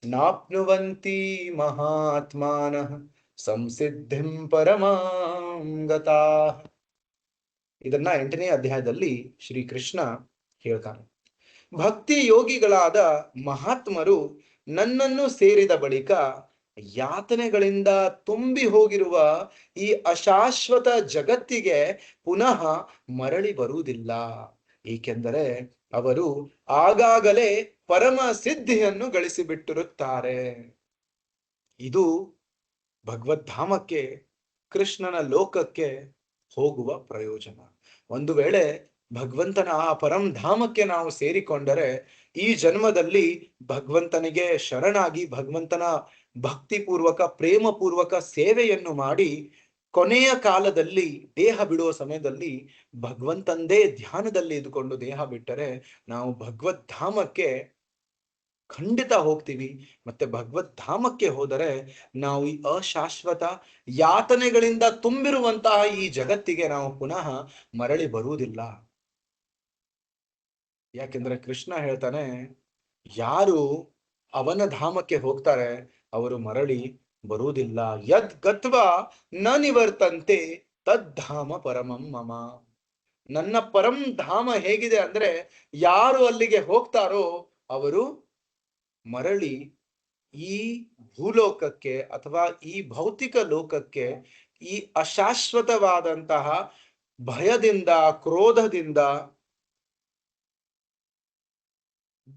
ನಾಪ್ನುವಂತಿ ಮಹಾತ್ಮಾನಃ ಸಂಸಿದ್ಧಿಂ ಪರಮಾಂ ಗತಾಃ. ಇದನ್ನ 8ನೇ ಅಧ್ಯಾಯದಲ್ಲಿ ಶ್ರೀಕೃಷ್ಣ ಹೇಳ್ತಾನೆ. ಭಕ್ತಿ ಯೋಗಿಗಳಾದ ಮಹಾತ್ಮರು ನನ್ನನ್ನು ಸೇರಿದ ಬಳಿಕ ಯಾತನೆಗಳಿಂದ ತುಂಬಿ ಹೋಗಿರುವ ಈ ಅಶಾಶ್ವತ ಜಗತ್ತಿಗೆ ಪುನಃ ಮರಳಿ ಬರುವುದಿಲ್ಲ. ಏಕೆಂದರೆ ಅವರು ಆಗಾಗಲೇ ಪರಮ ಸಿದ್ಧಿಯನ್ನು ಗಳಿಸಿಬಿಟ್ಟಿರುತ್ತಾರೆ. ಇದು ಭಗವದ್ಧಾಮಕ್ಕೆ, ಕೃಷ್ಣನ ಲೋಕಕ್ಕೆ ಹೋಗುವ ಪ್ರಯೋಜನ. ಒಂದು ವೇಳೆ ಭಗವಂತನ ಆ ಪರಂಧಾಮಕ್ಕೆ ನಾವು ಸೇರಿಕೊಂಡರೆ ಈ ಜನ್ಮದಲ್ಲಿ ಭಗವಂತನಿಗೆ ಶರಣಾಗಿ ಭಗವಂತನ ಭಕ್ತಿಪೂರ್ವಕ ಪ್ರೇಮಪೂರ್ವಕ ಸೇವೆಯನ್ನು ಮಾಡಿ ಕೊನೆಯ ಕಾಲದಲ್ಲಿ ದೇಹ ಬಿಡುವ ಸಮಯದಲ್ಲಿ ಭಗವಂತಂದೇ ಧ್ಯಾನದಲ್ಲಿ ಇದ್ದುಕೊಂಡು ದೇಹ ಬಿಟ್ಟರೆ ನಾವು ಭಗವದ್ಧಾಮಕ್ಕೆ ಖಂಡಿತ ಹೋಗ್ತೀವಿ. ಮತ್ತೆ ಭಗವದ್ಧಾಮಕ್ಕೆ ಹೋದರೆ ನಾವು ಈ ಅಶಾಶ್ವತ ಯಾತನೆಗಳಿಂದ ತುಂಬಿರುವಂತಹ ಈ ಜಗತ್ತಿಗೆ ನಾವು ಪುನಃ ಮರಳಿ ಬರುವುದಿಲ್ಲ. ಯಾಕೆಂದ್ರೆ ಕೃಷ್ಣ ಹೇಳ್ತಾನೆ, ಯಾರು ಅವನ ಧಾಮಕ್ಕೆ ಹೋಗ್ತಾರೆ ಅವರು ಮರಳಿ ಬರುವುದಿಲ್ಲ. ಯದ್ ಗತ್ವಾ ನ ನಿವರ್ತಂತೆ ತದ್ಧಾಮ ಪರಮಂ ಮಮ. ನನ್ನ ಪರಂ ಧಾಮ ಹೇಗಿದೆ ಅಂದ್ರೆ ಯಾರು ಅಲ್ಲಿಗೆ ಹೋಗ್ತಾರೋ ಅವರು ಮರಳಿ ಈ ಭೂಲೋಕಕ್ಕೆ ಅಥವಾ ಈ ಭೌತಿಕ ಲೋಕಕ್ಕೆ ಈ ಅಶಾಶ್ವತವಾದಂತಹ ಭಯದಿಂದ, ಕ್ರೋಧದಿಂದ,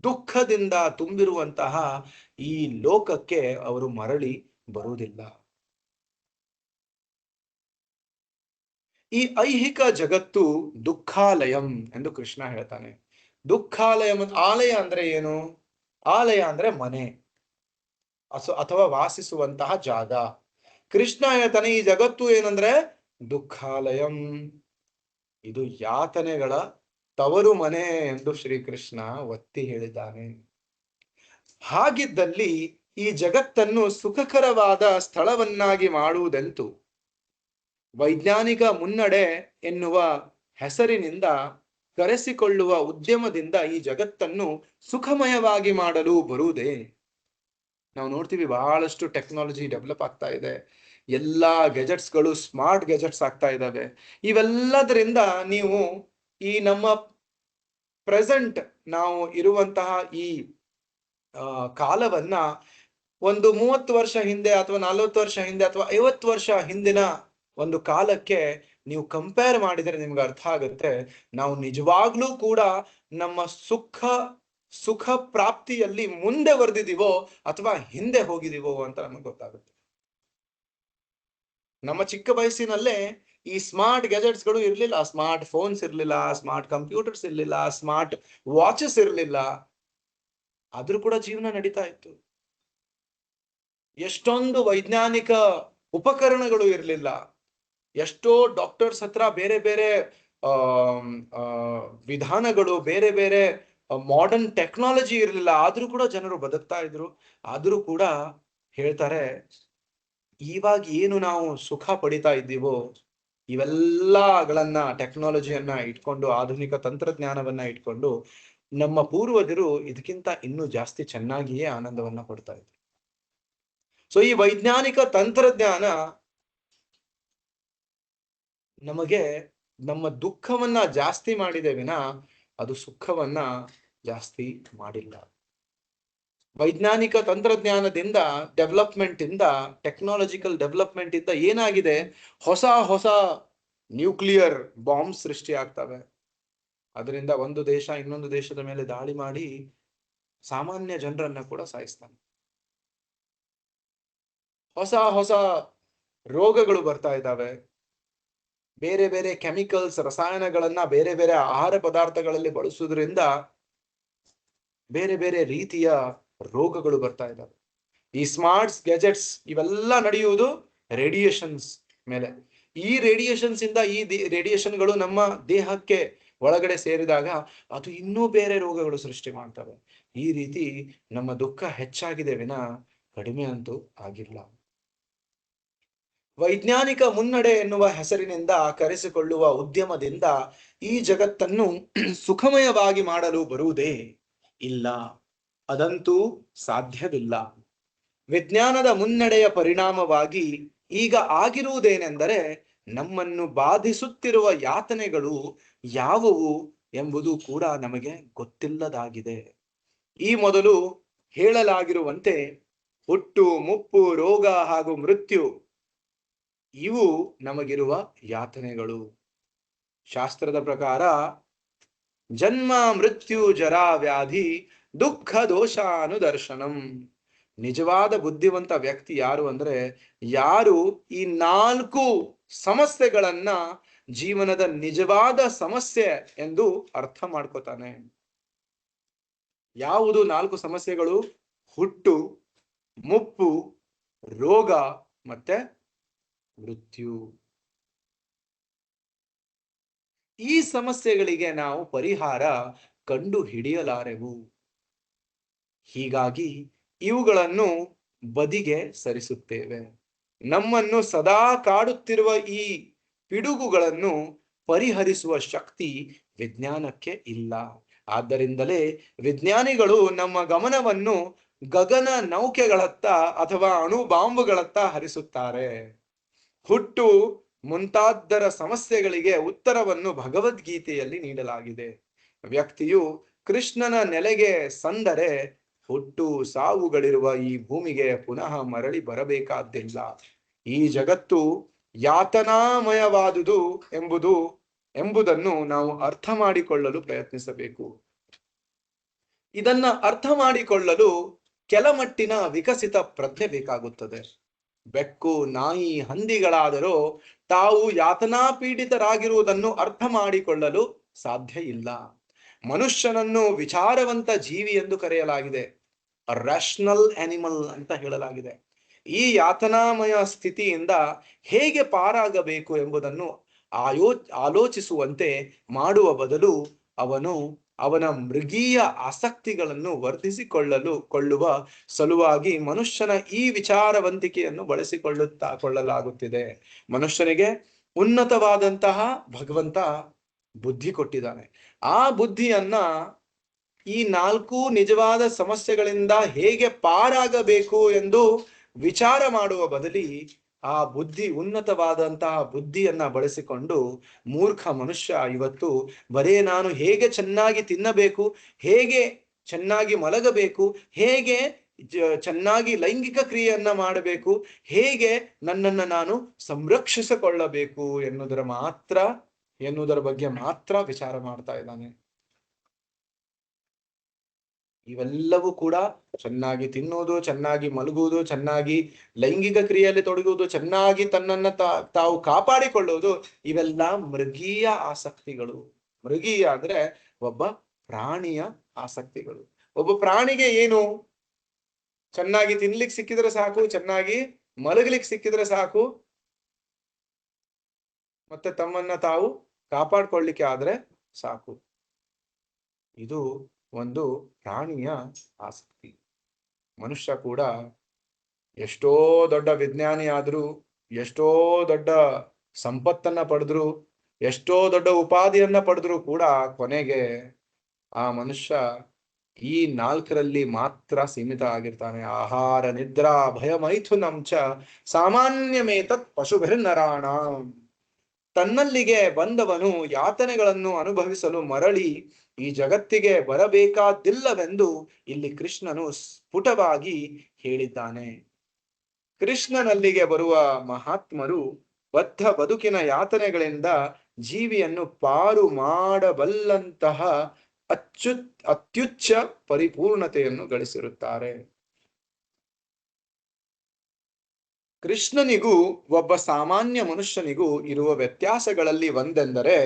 ದುಃಖದಿಂದ ತುಂಬಿರುವಂತಹ ಈ ಲೋಕಕ್ಕೆ ಅವರು ಮರಳಿ ಬರುವುದಿಲ್ಲ. ಈ ಐಹಿಕ ಜಗತ್ತು ದುಃಖಾಲಯಂ ಎಂದು ಕೃಷ್ಣ ಹೇಳ್ತಾನೆ. ದುಃಖಾಲಯಂ, ಆಲಯ ಅಂದ್ರೆ ಏನು? ಆಲಯ ಅಂದ್ರೆ ಮನೆ ಅಥವಾ ವಾಸಿಸುವಂತಹ ಜಾಗ. ಕೃಷ್ಣ ಹೇಳ್ತಾನೆ ಈ ಜಗತ್ತು ಏನಂದ್ರೆ ದುಃಖಾಲಯಂ, ಇದು ಯಾತನೆಗಳ ತವರು ಮನೆ ಎಂದು ಶ್ರೀಕೃಷ್ಣ ಒತ್ತಿ ಹೇಳಿದ್ದಾನೆ. ಹಾಗಿದ್ದಲ್ಲಿ ಈ ಜಗತ್ತನ್ನು ಸುಖಕರವಾದ ಸ್ಥಳವನ್ನಾಗಿ ಮಾಡುವುದೆಂತು? ವೈಜ್ಞಾನಿಕ ಮುನ್ನಡೆ ಎನ್ನುವ ಹೆಸರಿನಿಂದ ಕರೆಸಿಕೊಳ್ಳುವ ಉದ್ಯಮದಿಂದ ಈ ಜಗತ್ತನ್ನು ಸುಖಮಯವಾಗಿ ಮಾಡಲು ಬರುವುದೇ? ನಾವು ನೋಡ್ತೀವಿ ಬಹಳಷ್ಟು ಟೆಕ್ನಾಲಜಿ ಡೆವಲಪ್ ಆಗ್ತಾ ಇದೆ, ಎಲ್ಲಾ ಗೆಜೆಟ್ಸ್ಗಳು ಸ್ಮಾರ್ಟ್ ಗೆಜೆಟ್ಸ್ ಆಗ್ತಾ ಇದ್ದಾವೆ. ಇವೆಲ್ಲದರಿಂದ ನೀವು ಈ ನಮ್ಮ ಪ್ರೆಸೆಂಟ್ ನಾವು ಇರುವಂತಹ ಈ ಕಾಲವನ್ನ ಒಂದು 30 ವರ್ಷ ಹಿಂದೆ ಅಥವಾ 40 ವರ್ಷ ಹಿಂದೆ ಅಥವಾ 50 ವರ್ಷ ಹಿಂದಿನ ಒಂದು ಕಾಲಕ್ಕೆ ನೀವು ಕಂಪೇರ್ ಮಾಡಿದರೆ ನಿಮ್ಗೆ ಅರ್ಥ ಆಗುತ್ತೆ, ನಾವು ನಿಜವಾಗ್ಲೂ ಕೂಡ ನಮ್ಮ ಸುಖ ಪ್ರಾಪ್ತಿಯಲ್ಲಿ ಮುಂದೆ ವರ್ದಿದೀವೋ ಅಥವಾ ಹಿಂದೆ ಹೋಗಿದೀವೋ ಅಂತ ನಮಗೆ ಗೊತ್ತಾಗುತ್ತೆ. ನಮ್ಮ ಚಿಕ್ಕ ವಯಸ್ಸಿನಲ್ಲೇ ಈ ಸ್ಮಾರ್ಟ್ ಗ್ಯಾಜೆಟ್ಸ್ ಗಳು ಇರ್ಲಿಲ್ಲ, ಸ್ಮಾರ್ಟ್ ಫೋನ್ಸ್ ಇರ್ಲಿಲ್ಲ, ಸ್ಮಾರ್ಟ್ ಕಂಪ್ಯೂಟರ್ಸ್ ಇರ್ಲಿಲ್ಲ, ಸ್ಮಾರ್ಟ್ ವಾಚಸ್ ಇರ್ಲಿಲ್ಲ, ಆದ್ರೂ ಕೂಡ ಜೀವನ ನಡೀತಾ ಇತ್ತು. ಎಷ್ಟೊಂದು ವೈಜ್ಞಾನಿಕ ಉಪಕರಣಗಳು ಇರ್ಲಿಲ್ಲ, ಎಷ್ಟೋ ಡಾಕ್ಟರ್ಸ್ ಹತ್ರ ಬೇರೆ ಬೇರೆ ವಿಧಾನಗಳು, ಬೇರೆ ಬೇರೆ ಮಾಡರ್ನ್ ಟೆಕ್ನಾಲಜಿ ಇರಲಿಲ್ಲ, ಆದ್ರೂ ಕೂಡ ಜನರು ಬದುಕ್ತಾ ಇದ್ರು. ಆದ್ರೂ ಕೂಡ ಹೇಳ್ತಾರೆ, ಇವಾಗ ಏನು ನಾವು ಸುಖ ಪಡಿತಾ ಇದ್ದೀವೋ ಇವೆಲ್ಲಗಳನ್ನ ಟೆಕ್ನಾಲಜಿಯನ್ನ ಇಟ್ಕೊಂಡು, ಆಧುನಿಕ ತಂತ್ರಜ್ಞಾನವನ್ನ ಇಟ್ಕೊಂಡು ನಮ್ಮ ಪೂರ್ವಜರು ಇದಕ್ಕಿಂತ ಇನ್ನೂ ಜಾಸ್ತಿ ಚೆನ್ನಾಗಿಯೇ ಆನಂದವನ್ನ ಪಡ್ತಾ ಇದ್ರು. ಸೊ ಈ ವೈಜ್ಞಾನಿಕ ತಂತ್ರಜ್ಞಾನ ನಮಗೆ ನಮ್ಮ ದುಃಖವನ್ನ ಜಾಸ್ತಿ ಮಾಡಿದೆ ವಿನ ಅದು ಸುಖವನ್ನ ಜಾಸ್ತಿ ಮಾಡಿಲ್ಲ. ವೈಜ್ಞಾನಿಕ ತಂತ್ರಜ್ಞಾನದಿಂದ, ಡೆವಲಪ್ಮೆಂಟ್ ಇಂದ, ಟೆಕ್ನಾಲಜಿಕಲ್ ಡೆವಲಪ್ಮೆಂಟ್ ಇಂದ ಏನಾಗಿದೆ, ಹೊಸ ಹೊಸ ನ್ಯೂಕ್ಲಿಯರ್ ಬಾಂಬ್ ಸೃಷ್ಟಿ ಆಗ್ತವೆ. ಅದರಿಂದ ಒಂದು ದೇಶ ಇನ್ನೊಂದು ದೇಶದ ಮೇಲೆ ದಾಳಿ ಮಾಡಿ ಸಾಮಾನ್ಯ ಜನರನ್ನ ಕೂಡ ಸಾಯಿಸ್ತಾನೆ. ಹೊಸ ಹೊಸ ರೋಗಗಳು ಬರ್ತಾ ಇದ್ದಾವೆ. ಬೇರೆ ಬೇರೆ ಕೆಮಿಕಲ್ಸ್, ರಸಾಯನಗಳನ್ನ ಬೇರೆ ಬೇರೆ ಆಹಾರ ಪದಾರ್ಥಗಳಲ್ಲಿ ಬಳಸುವುದರಿಂದ ಬೇರೆ ಬೇರೆ ರೀತಿಯ ರೋಗಗಳು ಬರ್ತಾ ಇದ್ದಾವೆ. ಈ ಸ್ಮಾರ್ಟ್ಸ್ ಗ್ಯಾಜೆಟ್ಸ್ ಇವೆಲ್ಲ ನಡೆಯುವುದು ರೇಡಿಯೇಷನ್ಸ್ ಮೇಲೆ. ಈ ರೇಡಿಯೇಷನ್ಸ್ ಇಂದ, ಈ ರೇಡಿಯೇಷನ್ಗಳು ನಮ್ಮ ದೇಹಕ್ಕೆ ಒಳಗಡೆ ಸೇರಿದಾಗ ಅದು ಇನ್ನೂ ಬೇರೆ ರೋಗಗಳು ಸೃಷ್ಟಿ ಮಾಡ್ತವೆ. ಈ ರೀತಿ ನಮ್ಮ ದುಃಖ ಹೆಚ್ಚಾಗಿದೆ ವಿನ ಕಡಿಮೆ ಅಂತೂ ಆಗಿಲ್ಲ. ವೈಜ್ಞಾನಿಕ ಮುನ್ನಡೆ ಎನ್ನುವ ಹೆಸರಿನಿಂದ ಕರೆಸಿಕೊಳ್ಳುವ ಉದ್ಯಮದಿಂದ ಈ ಜಗತ್ತನ್ನು ಸುಖಮಯವಾಗಿ ಮಾಡಲು ಬರುವುದೇ ಇಲ್ಲ, ಅದಂತೂ ಸಾಧ್ಯವಿಲ್ಲ. ವಿಜ್ಞಾನದ ಮುನ್ನಡೆಯ ಪರಿಣಾಮವಾಗಿ ಈಗ ಆಗಿರುವುದೇನೆಂದರೆ, ನಮ್ಮನ್ನು ಬಾಧಿಸುತ್ತಿರುವ ಯಾತನೆಗಳು ಯಾವುವು ಎಂಬುದು ಕೂಡ ನಮಗೆ ಗೊತ್ತಿಲ್ಲದಾಗಿದೆ. ಈ ಮೊದಲು ಹೇಳಲಾಗಿರುವಂತೆ ಹುಟ್ಟು, ಮುಪ್ಪು, ರೋಗ ಹಾಗೂ ಮೃತ್ಯು ಇವು ನಮಗಿರುವ ಯಾತನೆಗಳು. ಶಾಸ್ತ್ರದ ಪ್ರಕಾರ ಜನ್ಮ, ಮೃತ್ಯು, ಜರಾ, ವ್ಯಾಧಿ, ದುಃಖ, ದೋಷಾನುದರ್ಶನಂ. ನಿಜವಾದ ಬುದ್ಧಿವಂತ ವ್ಯಕ್ತಿ ಯಾರು ಅಂದ್ರೆ, ಯಾರು ಈ 4 ಸಮಸ್ಯೆಗಳನ್ನ ಜೀವನದ ನಿಜವಾದ ಸಮಸ್ಯೆ ಎಂದು ಅರ್ಥ ಮಾಡ್ಕೋತಾನೆ. ಯಾವುದು 4 ಸಮಸ್ಯೆಗಳು? ಹುಟ್ಟು, ಮುಪ್ಪು, ರೋಗ ಮತ್ತೆ ಮೃತ್ಯು. ಈ ಸಮಸ್ಯೆಗಳಿಗೆ ನಾವು ಪರಿಹಾರ ಕಂಡು ಹಿಡಿಯಲಾರೆವು. ಹೀಗಾಗಿ ಇವುಗಳನ್ನು ಬದಿಗೆ ಸರಿಸುತ್ತೇವೆ. ನಮ್ಮನ್ನು ಸದಾ ಕಾಡುತ್ತಿರುವ ಈ ಪಿಡುಗುಗಳನ್ನು ಪರಿಹರಿಸುವ ಶಕ್ತಿ ವಿಜ್ಞಾನಕ್ಕೆ ಇಲ್ಲ. ಆದ್ದರಿಂದಲೇ ವಿಜ್ಞಾನಿಗಳು ನಮ್ಮ ಗಮನವನ್ನು ಗಗನ ನೌಕೆಗಳತ್ತ ಅಥವಾ ಅಣು ಬಾಂಬುಗಳತ್ತ ಹರಿಸುತ್ತಾರೆ. ಹುಟ್ಟು ಮುಂತಾದರ ಸಮಸ್ಯೆಗಳಿಗೆ ಉತ್ತರವನ್ನು ಭಗವದ್ಗೀತೆಯಲ್ಲಿ ನೀಡಲಾಗಿದೆ. ವ್ಯಕ್ತಿಯು ಕೃಷ್ಣನ ನೆಲೆಗೆ ಸಂದರೆ ಹುಟ್ಟು ಸಾವುಗಳಿರುವ ಈ ಭೂಮಿಗೆ ಪುನಃ ಮರಳಿ ಬರಬೇಕಾದ್ದಿಲ್ಲ. ಈ ಜಗತ್ತು ಯಾತನಾಮಯವಾದುದು ಎಂಬುದನ್ನು ನಾವು ಅರ್ಥ ಮಾಡಿಕೊಳ್ಳಲು ಪ್ರಯತ್ನಿಸಬೇಕು. ಇದನ್ನ ಅರ್ಥ ಮಾಡಿಕೊಳ್ಳಲು ಕೆಲಮಟ್ಟಿನ ವಿಕಸಿತ ಪ್ರಜ್ಞೆ ಬೇಕಾಗುತ್ತದೆ. ಬೆಕ್ಕು, ನಾಯಿ, ಹಂದಿಗಳಾದರೂ ತಾವು ಯಾತನಾ ಪೀಡಿತರಾಗಿರುವುದನ್ನು ಅರ್ಥ ಮಾಡಿಕೊಳ್ಳಲು ಸಾಧ್ಯ ಇಲ್ಲ. ಮನುಷ್ಯನನ್ನು ವಿಚಾರವಂತ ಜೀವಿ ಎಂದು ಕರೆಯಲಾಗಿದೆ, ರ್ಯಾಷನಲ್ ಆನಿಮಲ್ ಅಂತ ಹೇಳಲಾಗಿದೆ. ಈ ಯಾತನಾಮಯ ಸ್ಥಿತಿಯಿಂದ ಹೇಗೆ ಪಾರಾಗಬೇಕು ಎಂಬುದನ್ನು ಆಲೋಚಿಸುವಂತೆ ಮಾಡುವ ಬದಲು ಅವನ ಮೃಗೀಯ ಆಸಕ್ತಿಗಳನ್ನು ಕೊಳ್ಳುವ ಸಲುವಾಗಿ ಮನುಷ್ಯನ ಈ ವಿಚಾರವಂತಿಕೆಯನ್ನು ಕೊಳ್ಳಲಾಗುತ್ತಿದೆ. ಮನುಷ್ಯನಿಗೆ ಉನ್ನತವಾದಂತಹ ಭಗವಂತ ಬುದ್ಧಿ ಕೊಟ್ಟಿದ್ದಾನೆ. ಆ ಬುದ್ಧಿಯನ್ನ ಈ 4 ನಿಜವಾದ ಸಮಸ್ಯೆಗಳಿಂದ ಹೇಗೆ ಪಾರಾಗಬೇಕು ಎಂದು ವಿಚಾರ ಮಾಡುವ ಬದಲಿ ಆ ಉನ್ನತವಾದಂತಹ ಬುದ್ಧಿಯನ್ನ ಬಳಸಿಕೊಂಡು ಮೂರ್ಖ ಮನುಷ್ಯ ಇವತ್ತು ಬರೇ ನಾನು ಹೇಗೆ ಚೆನ್ನಾಗಿ ತಿನ್ನಬೇಕು, ಹೇಗೆ ಚೆನ್ನಾಗಿ ಮಲಗಬೇಕು, ಹೇಗೆ ಚೆನ್ನಾಗಿ ಲೈಂಗಿಕ ಕ್ರಿಯೆಯನ್ನ ಮಾಡಬೇಕು, ಹೇಗೆ ನನ್ನನ್ನು ನಾನು ಸಂರಕ್ಷಿಸಿಕೊಳ್ಳಬೇಕು ಎನ್ನುವುದರ ಬಗ್ಗೆ ಮಾತ್ರ ವಿಚಾರ ಮಾಡ್ತಾ ಇದ್ದಾನೆ. ಇವೆಲ್ಲವೂ ಕೂಡ ಚೆನ್ನಾಗಿ ತಿನ್ನುವುದು, ಚೆನ್ನಾಗಿ ಮಲಗುವುದು, ಚೆನ್ನಾಗಿ ಲೈಂಗಿಕ ಕ್ರಿಯೆಯಲ್ಲಿ ತೊಡಗುವುದು, ಚೆನ್ನಾಗಿ ತನ್ನನ್ನ ತಾವು ಕಾಪಾಡಿಕೊಳ್ಳುವುದು, ಇವೆಲ್ಲ ಮೃಗೀಯ ಆಸಕ್ತಿಗಳು. ಮೃಗೀಯ ಅಂದ್ರೆ ಒಬ್ಬ ಪ್ರಾಣಿಯ ಆಸಕ್ತಿಗಳು. ಒಬ್ಬ ಪ್ರಾಣಿಗೆ ಏನು, ಚೆನ್ನಾಗಿ ತಿನ್ಲಿಕ್ಕೆ ಸಿಕ್ಕಿದ್ರೆ ಸಾಕು, ಚೆನ್ನಾಗಿ ಮಲಗಲಿಕ್ಕೆ ಸಿಕ್ಕಿದ್ರೆ ಸಾಕು, ಮತ್ತೆ ತಮ್ಮನ್ನ ತಾವು ಕಾಪಾಡ್ಕೊಳ್ಳಿಕ್ಕೆ ಆದ್ರೆ ಸಾಕು. ಇದು ಒಂದು ಪ್ರಾಣಿಯ ಆಸಕ್ತಿ. ಮನುಷ್ಯ ಕೂಡ ಎಷ್ಟೋ ದೊಡ್ಡ ವಿಜ್ಞಾನಿ ಆದ್ರೂ, ಎಷ್ಟೋ ದೊಡ್ಡ ಸಂಪತ್ತನ್ನ ಪಡೆದ್ರು, ಎಷ್ಟೋ ದೊಡ್ಡ ಉಪಾಧಿಯನ್ನ ಪಡೆದ್ರು ಕೂಡ ಕೊನೆಗೆ ಆ ಮನುಷ್ಯ ಈ 4ರಲ್ಲಿ ಮಾತ್ರ ಸೀಮಿತ ಆಗಿರ್ತಾನೆ. ಆಹಾರ, ನಿದ್ರಾ, ಭಯ, ಮೈಥುನಂಚ ಸಾಮಾನ್ಯಮೇತತ್ ಪಶುಭಿರ್ನರಾಣ. ತನ್ನಲ್ಲಿಗೆ ಬಂದವನು ಯಾತನೆಗಳನ್ನು ಅನುಭವಿಸಲು ಮರಳಿ ಈ ಜಗತ್ತಿಗೆ ಬರಬೇಕಾದಿಲ್ಲವೆಂದು ಇಲ್ಲಿ ಕೃಷ್ಣನು ಸ್ಫುಟವಾಗಿ ಹೇಳಿದ್ದಾನೆ. ಕೃಷ್ಣನಲ್ಲಿಗೆ ಬರುವ ಮಹಾತ್ಮರು ಬದ್ಧ ಬದುಕಿನ ಯಾತನೆಗಳಿಂದ ಜೀವಿಯನ್ನು ಪಾರು ಮಾಡಬಲ್ಲಂತಹ ಅತ್ಯುಚ್ಚ ಪರಿಪೂರ್ಣತೆಯನ್ನು ಗಳಿಸಿರುತ್ತಾರೆ. ಕೃಷ್ಣನಿಗೂ ಒಬ್ಬ ಸಾಮಾನ್ಯ ಮನುಷ್ಯನಿಗೂ ಇರುವ ವ್ಯತ್ಯಾಸಗಳಲ್ಲಿ ಒಂದೆಂದರೆ,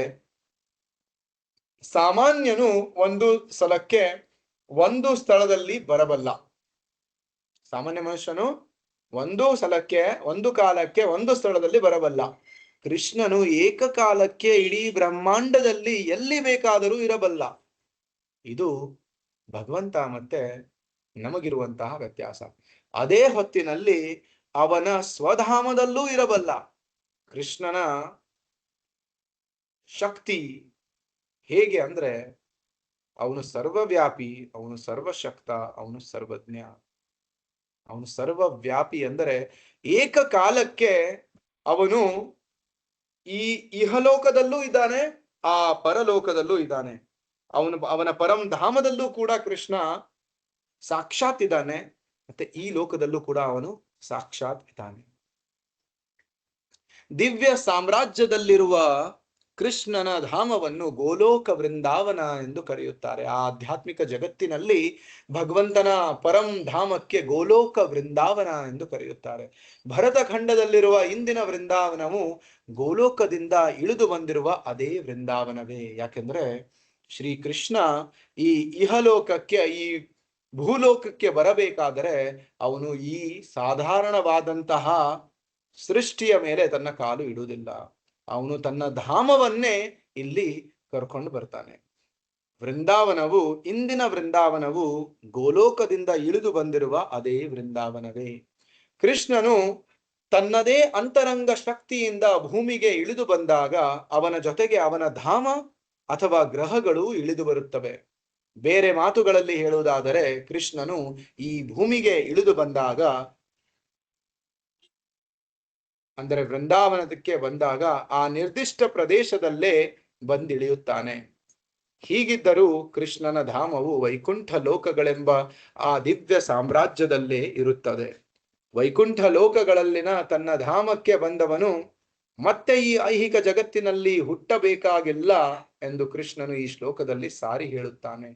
ಸಾಮಾನ್ಯನು ಒಂದು ಸ್ಥಳದಲ್ಲಿ ಬರಬಲ್ಲ. ಸಾಮಾನ್ಯ ಮನುಷ್ಯನು ಒಂದು ಕಾಲಕ್ಕೆ ಒಂದು ಸ್ಥಳದಲ್ಲಿ ಬರಬಲ್ಲ. ಕೃಷ್ಣನು ಏಕಕಾಲಕ್ಕೆ ಇಡೀ ಬ್ರಹ್ಮಾಂಡದಲ್ಲಿ ಎಲ್ಲಿ ಬೇಕಾದರೂ ಇರಬಲ್ಲ. ಇದು ಭಗವಂತ ಮತ್ತೆ ನಮಗಿರುವಂತಹ ವ್ಯತ್ಯಾಸ. ಅದೇ ಹೊತ್ತಿನಲ್ಲಿ ಅವನ ಸ್ವಧಾಮದಲ್ಲೂ ಇರಬಲ್ಲ. ಕೃಷ್ಣನ ಶಕ್ತಿ ಹೇಗೆ ಅಂದ್ರೆ, ಅವನು ಸರ್ವವ್ಯಾಪಿ, ಅವನು ಸರ್ವಶಕ್ತ, ಅವನು ಸರ್ವಜ್ಞ, ಅವನು ಸರ್ವವ್ಯಾಪಿ. ಅಂದರೆ ಏಕಕಾಲಕ್ಕೆ ಅವನು ಈ ಇಹಲೋಕದಲ್ಲೂ ಇದ್ದಾನೆ, ಆ ಪರಲೋಕದಲ್ಲೂ ಇದ್ದಾನೆ. ಅವನ ಪರಂ ಧಾಮದಲ್ಲೂ ಕೂಡ ಕೃಷ್ಣ ಸಾಕ್ಷಾತ್ ಇದ್ದಾನೆ, ಮತ್ತೆ ಈ ಲೋಕದಲ್ಲೂ ಕೂಡ ಅವನು ಸಾಕ್ಷಾತ್ ಇದ್ದಾನೆ. ದಿವ್ಯ ಸಾಮ್ರಾಜ್ಯದಲ್ಲಿರುವ ಕೃಷ್ಣನ ಧಾಮವನ್ನು ಗೋಲೋಕ ವೃಂದಾವನ ಎಂದು ಕರೆಯುತ್ತಾರೆ. ಆ ಆಧ್ಯಾತ್ಮಿಕ ಜಗತ್ತಿನಲ್ಲಿ ಭಗವಂತನ ಪರಂ ಧಾಮಕ್ಕೆ ಗೋಲೋಕ ವೃಂದಾವನ ಎಂದು ಕರೆಯುತ್ತಾರೆ. ಭರತ ಖಂಡದಲ್ಲಿರುವ ಇಂದಿನ ವೃಂದಾವನವು ಗೋಲೋಕದಿಂದ ಇಳಿದು ಬಂದಿರುವ ಅದೇ ವೃಂದಾವನವೇ. ಯಾಕೆಂದ್ರೆ ಶ್ರೀಕೃಷ್ಣ ಈ ಇಹಲೋಕಕ್ಕೆ, ಈ ಭೂಲೋಕಕ್ಕೆ ಬರಬೇಕಾದರೆ ಅವನು ಈ ಸಾಧಾರಣವಾದಂತಹ ಸೃಷ್ಟಿಯ ಮೇಲೆ ತನ್ನ ಕಾಲು ಇಡುವುದಿಲ್ಲ. ಅವನು ತನ್ನ ಧಾಮವನ್ನೇ ಇಲ್ಲಿ ಕರ್ಕೊಂಡು ಬರ್ತಾನೆ. ಇಂದಿನ ವೃಂದಾವನವು ಗೋಲೋಕದಿಂದ ಇಳಿದು ಬಂದಿರುವ ಅದೇ ವೃಂದಾವನವೇ. ಕೃಷ್ಣನು ತನ್ನದೇ ಅಂತರಂಗ ಶಕ್ತಿಯಿಂದ ಭೂಮಿಗೆ ಇಳಿದು ಬಂದಾಗ ಅವನ ಜೊತೆಗೆ ಅವನ ಧಾಮ ಅಥವಾ ಗ್ರಹಗಳು ಇಳಿದು ಬರುತ್ತವೆ. ಬೇರೆ ಮಾತುಗಳಲ್ಲಿ ಹೇಳುವುದಾದರೆ, ಕೃಷ್ಣನು ಈ ಭೂಮಿಗೆ ಇಳಿದು ಬಂದಾಗ, ಅಂದರೆ ವೃಂದಾವನಕ್ಕೆ ಬಂದಾಗ ಆ ನಿರ್ದಿಷ್ಟ ಪ್ರದೇಶದಲ್ಲೇ ಬಂದಿಳಿಯುತ್ತಾನೆ. ಹೀಗಿದ್ದರೂ ಕೃಷ್ಣನ ಧಾಮವು ವೈಕುಂಠ ಲೋಕಗಳೆಂಬ ಆ ದಿವ್ಯ ಸಾಮ್ರಾಜ್ಯದಲ್ಲೇ ಇರುತ್ತದೆ. ವೈಕುಂಠ ಲೋಕಗಳಲ್ಲಿನ ತನ್ನ ಧಾಮಕ್ಕೆ ಬಂದವನು ಮತ್ತೆ ಈ ಐಹಿಕ ಜಗತ್ತಿನಲ್ಲಿ ಹುಟ್ಟಬೇಕಾಗಿಲ್ಲ ಎಂದು ಕೃಷ್ಣನು ಈ ಶ್ಲೋಕದಲ್ಲಿ ಸಾರಿ ಹೇಳುತ್ತಾನೆ.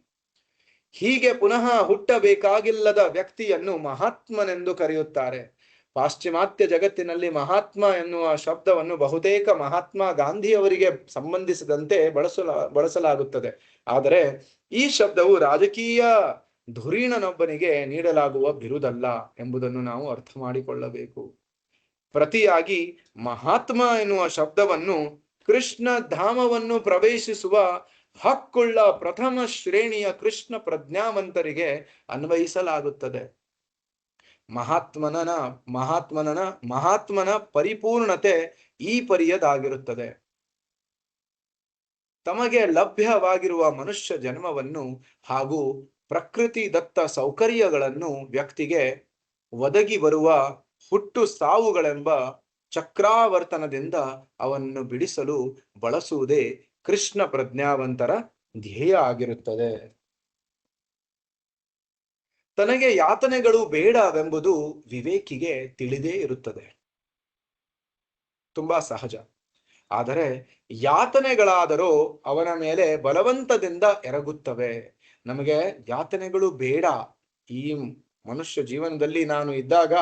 ಹೀಗೆ ಪುನಃ ಹುಟ್ಟಬೇಕಾಗಿಲ್ಲದ ವ್ಯಕ್ತಿಯನ್ನು ಮಹಾತ್ಮನೆಂದು ಕರೆಯುತ್ತಾರೆ. ಪಾಶ್ಚಿಮಾತ್ಯ ಜಗತ್ತಿನಲ್ಲಿ ಮಹಾತ್ಮ ಎನ್ನುವ ಶಬ್ದವನ್ನು ಬಹುತೇಕ ಮಹಾತ್ಮ ಗಾಂಧಿಯವರಿಗೆ ಸಂಬಂಧಿಸಿದಂತೆ ಬಳಸಲಾಗುತ್ತದೆ. ಆದರೆ ಈ ಶಬ್ದವು ರಾಜಕೀಯ ಧುರೀಣನೊಬ್ಬನಿಗೆ ನೀಡಲಾಗುವ ಬಿರುದಲ್ಲ ಎಂಬುದನ್ನು ನಾವು ಅರ್ಥ ಮಾಡಿಕೊಳ್ಳಬೇಕು. ಪ್ರತಿಯಾಗಿ ಮಹಾತ್ಮ ಎನ್ನುವ ಶಬ್ದವನ್ನು ಕೃಷ್ಣ ಧಾಮವನ್ನು ಪ್ರವೇಶಿಸುವ ಹಕ್ಕುಳ್ಳ ಪ್ರಥಮ ಶ್ರೇಣಿಯ ಕೃಷ್ಣ ಪ್ರಜ್ಞಾವಂತರಿಗೆ ಅನ್ವಯಿಸಲಾಗುತ್ತದೆ. ಮಹಾತ್ಮನ ಪರಿಪೂರ್ಣತೆ ಈ ಪರಿಯದಾಗಿರುತ್ತದೆ. ತಮಗೆ ಲಭ್ಯವಾಗಿರುವ ಮನುಷ್ಯ ಜನ್ಮವನ್ನು ಹಾಗೂ ಪ್ರಕೃತಿ ದತ್ತ ಸೌಕರ್ಯಗಳನ್ನು ವ್ಯಕ್ತಿಗೆ ಒದಗಿ ಬರುವ ಹುಟ್ಟು ಸಾವುಗಳೆಂಬ ಚಕ್ರಾವರ್ತನದಿಂದ ಅವನ್ನು ಬಿಡಿಸಲು ಬಳಸುವುದೇ ಕೃಷ್ಣ ಪ್ರಜ್ಞಾವಂತರ ಧ್ಯೇಯ ಆಗಿರುತ್ತದೆ. ತನಗೆ ಯಾತನೆಗಳು ಬೇಡವೆಂಬುದು ವಿವೇಕಿಗೆ ತಿಳಿದೇ ಇರುತ್ತದೆ, ತುಂಬಾ ಸಹಜ. ಆದರೆ ಯಾತನೆಗಳಾದರೂ ಅವನ ಮೇಲೆ ಬಲವಂತದಿಂದ ಎರಗುತ್ತವೆ. ನಮಗೆ ಯಾತನೆಗಳು ಬೇಡ, ಈ ಮನುಷ್ಯ ಜೀವನದಲ್ಲಿ ನಾನು ಇದ್ದಾಗ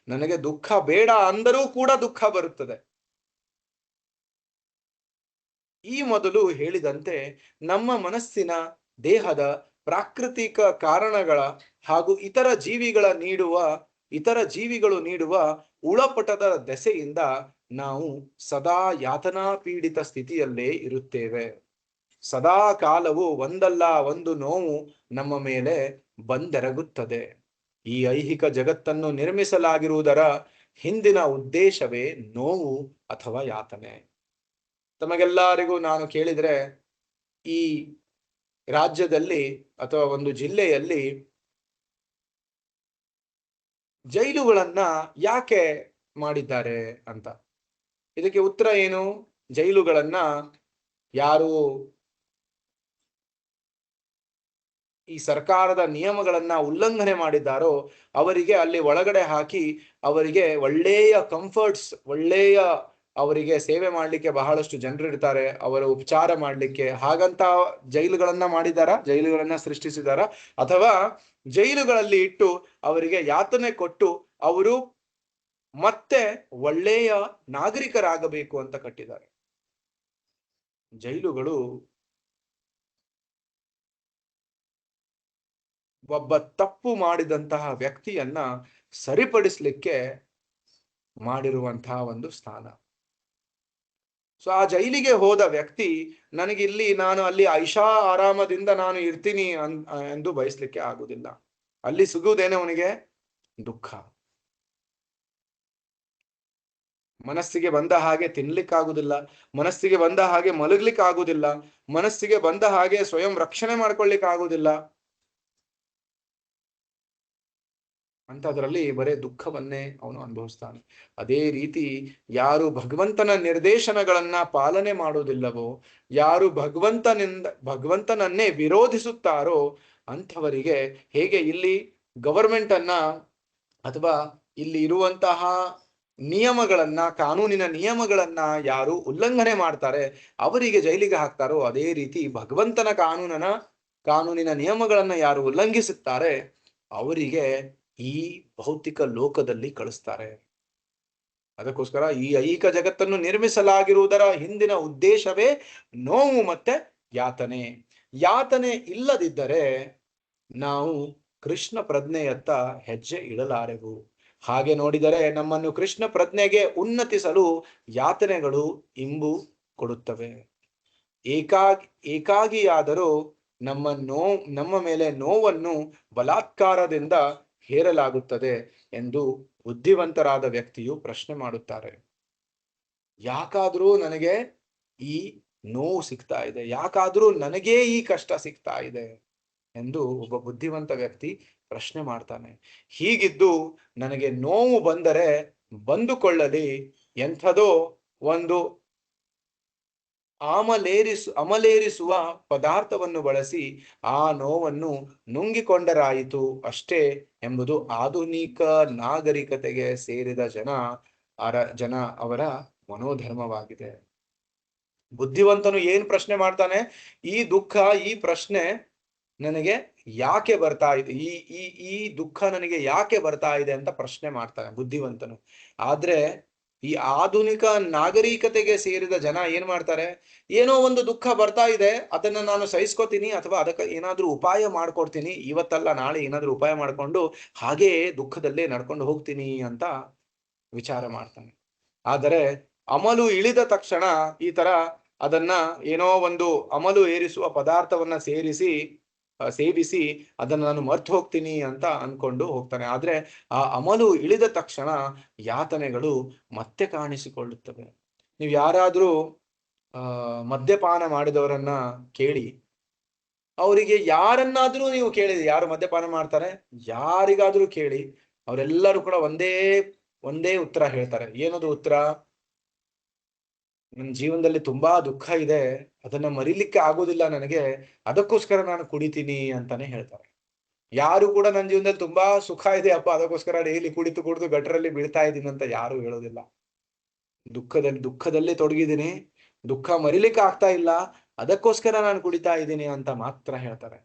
ನನಗೆ ದುಃಖ ಬೇಡ ಅಂದರೂ ಕೂಡ ದುಃಖ ಬರುತ್ತದೆ. ಈ ಮೊದಲು ಹೇಳಿದಂತೆ ನಮ್ಮ ಮನಸ್ಸಿನ, ದೇಹದ ಪ್ರಾಕೃತಿಕ ಕಾರಣಗಳ ಹಾಗೂ ಇತರ ಜೀವಿಗಳು ನೀಡುವ ಉಳಪಟದ ದೆಸೆಯಿಂದ ನಾವು ಸದಾ ಯಾತನಾ ಪೀಡಿತ ಸ್ಥಿತಿಯಲ್ಲೇ ಇರುತ್ತೇವೆ. ಸದಾ ಕಾಲವು ಒಂದಲ್ಲ ಒಂದು ನೋವು ನಮ್ಮ ಮೇಲೆ ಬಂದೆರಗುತ್ತದೆ. ಈ ಐಹಿಕ ಜಗತ್ತನ್ನು ನಿರ್ಮಿಸಲಾಗಿರುವುದರ ಹಿಂದಿನ ಉದ್ದೇಶವೇ ನೋವು ಅಥವಾ ಯಾತನೆ. ತಮಗೆಲ್ಲರಿಗೂ ನಾನು ಕೇಳಿದ್ರೆ, ಈ ರಾಜ್ಯದಲ್ಲಿ ಅಥವಾ ಒಂದು ಜಿಲ್ಲೆಯಲ್ಲಿ ಜೈಲುಗಳನ್ನ ಯಾಕೆ ಮಾಡಿದ್ದಾರೆ ಅಂತ, ಇದಕ್ಕೆ ಉತ್ತರ ಏನು? ಜೈಲುಗಳನ್ನ ಯಾರು ಈ ಸರ್ಕಾರದ ನಿಯಮಗಳನ್ನ ಉಲ್ಲಂಘನೆ ಮಾಡಿದ್ದಾರೋ ಅವರಿಗೆ ಅಲ್ಲಿ ಒಳಗಡೆ ಹಾಕಿ ಅವರಿಗೆ ಒಳ್ಳೆಯ ಕಂಫರ್ಟ್ಸ್, ಅವರಿಗೆ ಸೇವೆ ಮಾಡ್ಲಿಕ್ಕೆ ಬಹಳಷ್ಟು ಜನರು ಇರ್ತಾರೆ, ಅವರ ಉಪಚಾರ ಮಾಡ್ಲಿಕ್ಕೆ, ಹಾಗಂತ ಜೈಲುಗಳನ್ನ ಸೃಷ್ಟಿಸಿದಾರ? ಅಥವಾ ಜೈಲುಗಳಲ್ಲಿ ಇಟ್ಟು ಅವರಿಗೆ ಯಾತನೆ ಕೊಟ್ಟು ಅವರು ಮತ್ತೆ ಒಳ್ಳೆಯ ನಾಗರಿಕರಾಗಬೇಕು ಅಂತ ಕಟ್ಟಿದ್ದಾರೆ? ಜೈಲುಗಳು ಒಬ್ಬ ತಪ್ಪು ಮಾಡಿದಂತಹ ವ್ಯಕ್ತಿಯನ್ನ ಸರಿಪಡಿಸ್ಲಿಕ್ಕೆ ಮಾಡಿರುವಂತಹ ಒಂದು ಸ್ಥಾನ. ಸೊ ಆ ಜೈಲಿಗೆ ಹೋದ ವ್ಯಕ್ತಿ ನಾನು ಅಲ್ಲಿ ಐಷಾ ಆರಾಮದಿಂದ ನಾನು ಇರ್ತೀನಿ ಎಂದು ಬಯಸ್ಲಿಕ್ಕೆ ಆಗುದಿಲ್ಲ. ಅಲ್ಲಿ ಸಿಗುವುದೇನೆ ಅವನಿಗೆ? ದುಃಖ. ಮನಸ್ಸಿಗೆ ಬಂದ ಹಾಗೆ ತಿನ್ಲಿಕ್ಕಾಗುದಿಲ್ಲ, ಮನಸ್ಸಿಗೆ ಬಂದ ಹಾಗೆ ಮಲಗ್ಲಿಕ್ಕಾಗುದಿಲ್ಲ, ಮನಸ್ಸಿಗೆ ಬಂದ ಹಾಗೆ ಸ್ವಯಂ ರಕ್ಷಣೆ ಮಾಡ್ಕೊಳ್ಲಿಕ್ಕೆ ಆಗುದಿಲ್ಲ. ಅಂತದ್ರಲ್ಲಿ ಬರೇ ದುಃಖವನ್ನೇ ಅವನು ಅನುಭವಿಸ್ತಾನೆ. ಅದೇ ರೀತಿ ಯಾರು ಭಗವಂತನ ನಿರ್ದೇಶನಗಳನ್ನ ಪಾಲನೆ ಮಾಡುವುದಿಲ್ಲವೋ, ಯಾರು ಭಗವಂತನನ್ನೇ ವಿರೋಧಿಸುತ್ತಾರೋ ಅಂಥವರಿಗೆ ಹೇಗೆ ಇಲ್ಲಿ ಗವರ್ಮೆಂಟ್ ಅನ್ನ ಅಥವಾ ಇಲ್ಲಿ ಇರುವಂತಹ ನಿಯಮಗಳನ್ನ, ಕಾನೂನಿನ ನಿಯಮಗಳನ್ನ ಯಾರು ಉಲ್ಲಂಘನೆ ಮಾಡ್ತಾರೆ ಅವರಿಗೆ ಜೈಲಿಗೆ ಹಾಕ್ತಾರೋ, ಅದೇ ರೀತಿ ಭಗವಂತನ ಕಾನೂನಿನ ನಿಯಮಗಳನ್ನ ಯಾರು ಉಲ್ಲಂಘಿಸುತ್ತಾರೆ ಅವರಿಗೆ ಈ ಭೌತಿಕ ಲೋಕದಲ್ಲಿ ಕಳಿಸ್ತಾರೆ. ಅದಕ್ಕೋಸ್ಕರ ಈ ಐಹಿಕ ಜಗತ್ತನ್ನು ನಿರ್ಮಿಸಲಾಗಿರುವುದರ ಹಿಂದಿನ ಉದ್ದೇಶವೇ ನೋವು ಮತ್ತೆ ಯಾತನೆ. ಯಾತನೆ ಇಲ್ಲದಿದ್ದರೆ ನಾವು ಕೃಷ್ಣ ಪ್ರಜ್ಞೆಯತ್ತ ಹೆಜ್ಜೆ ಇಡಲಾರೆವು. ಹಾಗೆ ನೋಡಿದರೆ ನಮ್ಮನ್ನು ಕೃಷ್ಣ ಪ್ರಜ್ಞೆಗೆ ಉನ್ನತಿಸಲು ಯಾತನೆಗಳು ಇಂಬು ಕೊಡುತ್ತವೆ. ಏಕಾಗಿಯಾದರೂ ನಮ್ಮ ಮೇಲೆ ನೋವನ್ನು ಬಲಾತ್ಕಾರದಿಂದ ಹೇರಲಾಗುತ್ತದೆ ಎಂದು ಬುದ್ಧಿವಂತರಾದ ವ್ಯಕ್ತಿಯು ಪ್ರಶ್ನೆ ಮಾಡುತ್ತಾರೆ. ಯಾಕಾದ್ರೂ ನನಗೆ ಈ ನೋವು ಸಿಗ್ತಾ ಇದೆ, ಯಾಕಾದ್ರೂ ನನಗೇ ಈ ಕಷ್ಟ ಸಿಗ್ತಾ ಇದೆ ಎಂದು ಒಬ್ಬ ಬುದ್ಧಿವಂತ ವ್ಯಕ್ತಿ ಪ್ರಶ್ನೆ ಮಾಡ್ತಾನೆ. ಹೀಗಿದ್ದು ನನಗೆ ನೋವು ಬಂದರೆ ಬಂದುಕೊಳ್ಳಲಿ, ಎಂಥದೋ ಒಂದು ಅಮಲೇರಿಸುವ ಪದಾರ್ಥವನ್ನು ಬಳಸಿ ಆ ನೋವನ್ನು ನುಂಗಿಕೊಂಡರಾಯಿತು ಅಷ್ಟೇ ಎಂಬುದು ಆಧುನಿಕ ನಾಗರಿಕತೆಗೆ ಸೇರಿದ ಜನ ಅವರ ಮನೋಧರ್ಮವಾಗಿದೆ. ಬುದ್ಧಿವಂತನು ಏನ್ ಪ್ರಶ್ನೆ ಮಾಡ್ತಾನೆ? ಈ ದುಃಖ, ಈ ಪ್ರಶ್ನೆ ನನಗೆ ಯಾಕೆ ಬರ್ತಾ ಇದೆ, ಈ ಈ ಈ ದುಃಖ ನನಗೆ ಯಾಕೆ ಬರ್ತಾ ಇದೆ ಅಂತ ಪ್ರಶ್ನೆ ಮಾಡ್ತಾನೆ ಬುದ್ಧಿವಂತನು. ಆದ್ರೆ ಈ ಆಧುನಿಕ ನಾಗರಿಕತೆಗೆ ಸೇರಿದ ಜನ ಏನ್ ಮಾಡ್ತಾರೆ, ಏನೋ ಒಂದು ದುಃಖ ಬರ್ತಾ ಇದೆ, ಅದನ್ನ ನಾನು ಸಹಿಸ್ಕೋತೀನಿ ಅಥವಾ ಅದಕ್ಕೆ ಏನಾದ್ರೂ ಉಪಾಯ ಮಾಡ್ಕೊಡ್ತೀನಿ, ಇವತ್ತಲ್ಲ ನಾಳೆ ಏನಾದ್ರೂ ಉಪಾಯ ಮಾಡ್ಕೊಂಡು ಹಾಗೇ ದುಃಖದಲ್ಲೇ ನಡ್ಕೊಂಡು ಹೋಗ್ತೀನಿ ಅಂತ ವಿಚಾರ ಮಾಡ್ತಾನೆ. ಆದರೆ ಅಮಲು ಇಳಿದ ತಕ್ಷಣ ಈ ತರ ಅದನ್ನ ಏನೋ ಒಂದು ಅಮಲು ಏರಿಸುವ ಪದಾರ್ಥವನ್ನ ಸೇವಿಸಿ ಅದನ್ನ ನಾನು ಮರ್ತು ಹೋಗ್ತೀನಿ ಅಂತ ಅನ್ಕೊಂಡು ಹೋಗ್ತಾನೆ. ಆದ್ರೆ ಆ ಅಮಲು ಇಳಿದ ತಕ್ಷಣ ಯಾತನೆಗಳು ಮತ್ತೆ ಕಾಣಿಸಿಕೊಳ್ಳುತ್ತವೆ. ನೀವು ಯಾರಾದ್ರೂ ಮದ್ಯಪಾನ ಮಾಡಿದವರನ್ನ ಕೇಳಿ, ಅವರಿಗೆ ಯಾರನ್ನಾದ್ರೂ ನೀವು ಕೇಳಿದ್ರೆ, ಯಾರು ಮದ್ಯಪಾನ ಮಾಡ್ತಾರೆ ಯಾರಿಗಾದ್ರೂ ಕೇಳಿ, ಅವರೆಲ್ಲರೂ ಕೂಡ ಒಂದೇ ಉತ್ತರ ಹೇಳ್ತಾರೆ. ಏನದು ಉತ್ತರ? ನನ್ನ ಜೀವನದಲ್ಲಿ ತುಂಬಾ ದುಃಖ ಇದೆ, ಅದನ್ನ ಮರಿಲಿಕ್ಕೆ ಆಗೋದಿಲ್ಲ ನನಗೆ, ಅದಕ್ಕೋಸ್ಕರ ನಾನು ಕುಡಿತೀನಿ ಅಂತಾನೆ ಹೇಳ್ತಾರೆ. ಯಾರು ಕೂಡ ನನ್ನ ಜೀವನದಲ್ಲಿ ತುಂಬಾ ಸುಖ ಇದೆ ಅಪ್ಪ, ಅದಕ್ಕೋಸ್ಕರ ಡೈಲಿ ಕುಡಿದು ಗಟರಲ್ಲಿ ಬೀಳ್ತಾ ಇದ್ದೀನಿ ಅಂತ ಯಾರು ಹೇಳೋದಿಲ್ಲ. ದುಃಖದಲ್ಲಿ ತೊಡಗಿದ್ದೀನಿ, ದುಃಖ ಮರಿಲಿಕ್ಕೆ ಆಗ್ತಾ ಇಲ್ಲ, ಅದಕ್ಕೋಸ್ಕರ ನಾನು ಕುಡಿತಾ ಇದ್ದೀನಿ ಅಂತ ಮಾತ್ರ ಹೇಳ್ತಾರೆ.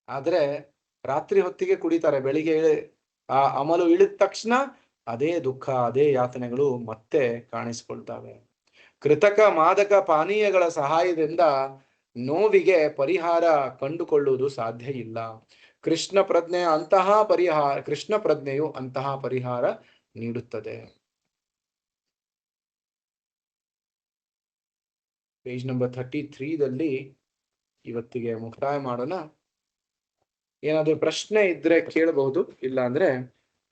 ಆದ್ರೆ ರಾತ್ರಿ ಹೊತ್ತಿಗೆ ಕುಡಿತಾರೆ, ಬೆಳಿಗ್ಗೆ ಆ ಅಮಲು ಇಳಿದ ತಕ್ಷಣ ಅದೇ ದುಃಖ, ಅದೇ ಯಾತನೆಗಳು ಮತ್ತೆ ಕಾಣಿಸಿಕೊಳ್ತವೆ. ಕೃತಕ ಮಾದಕ ಪಾನೀಯಗಳ ಸಹಾಯದಿಂದ ನೋವಿಗೆ ಪರಿಹಾರ ಕಂಡುಕೊಳ್ಳುವುದು ಸಾಧ್ಯ ಇಲ್ಲ. ಕೃಷ್ಣ ಪ್ರಜ್ಞೆಯು ಅಂತಹ ಪರಿಹಾರ ನೀಡುತ್ತದೆ. ಪೇಜ್ ನಂಬರ್ 33ದಲ್ಲಿ ಇವತ್ತಿಗೆ ಮುಕ್ತಾಯ ಮಾಡೋಣ. ಏನಾದ್ರೂ ಪ್ರಶ್ನೆ ಇದ್ರೆ ಕೇಳಬಹುದು, ಇಲ್ಲ ಅಂದ್ರೆ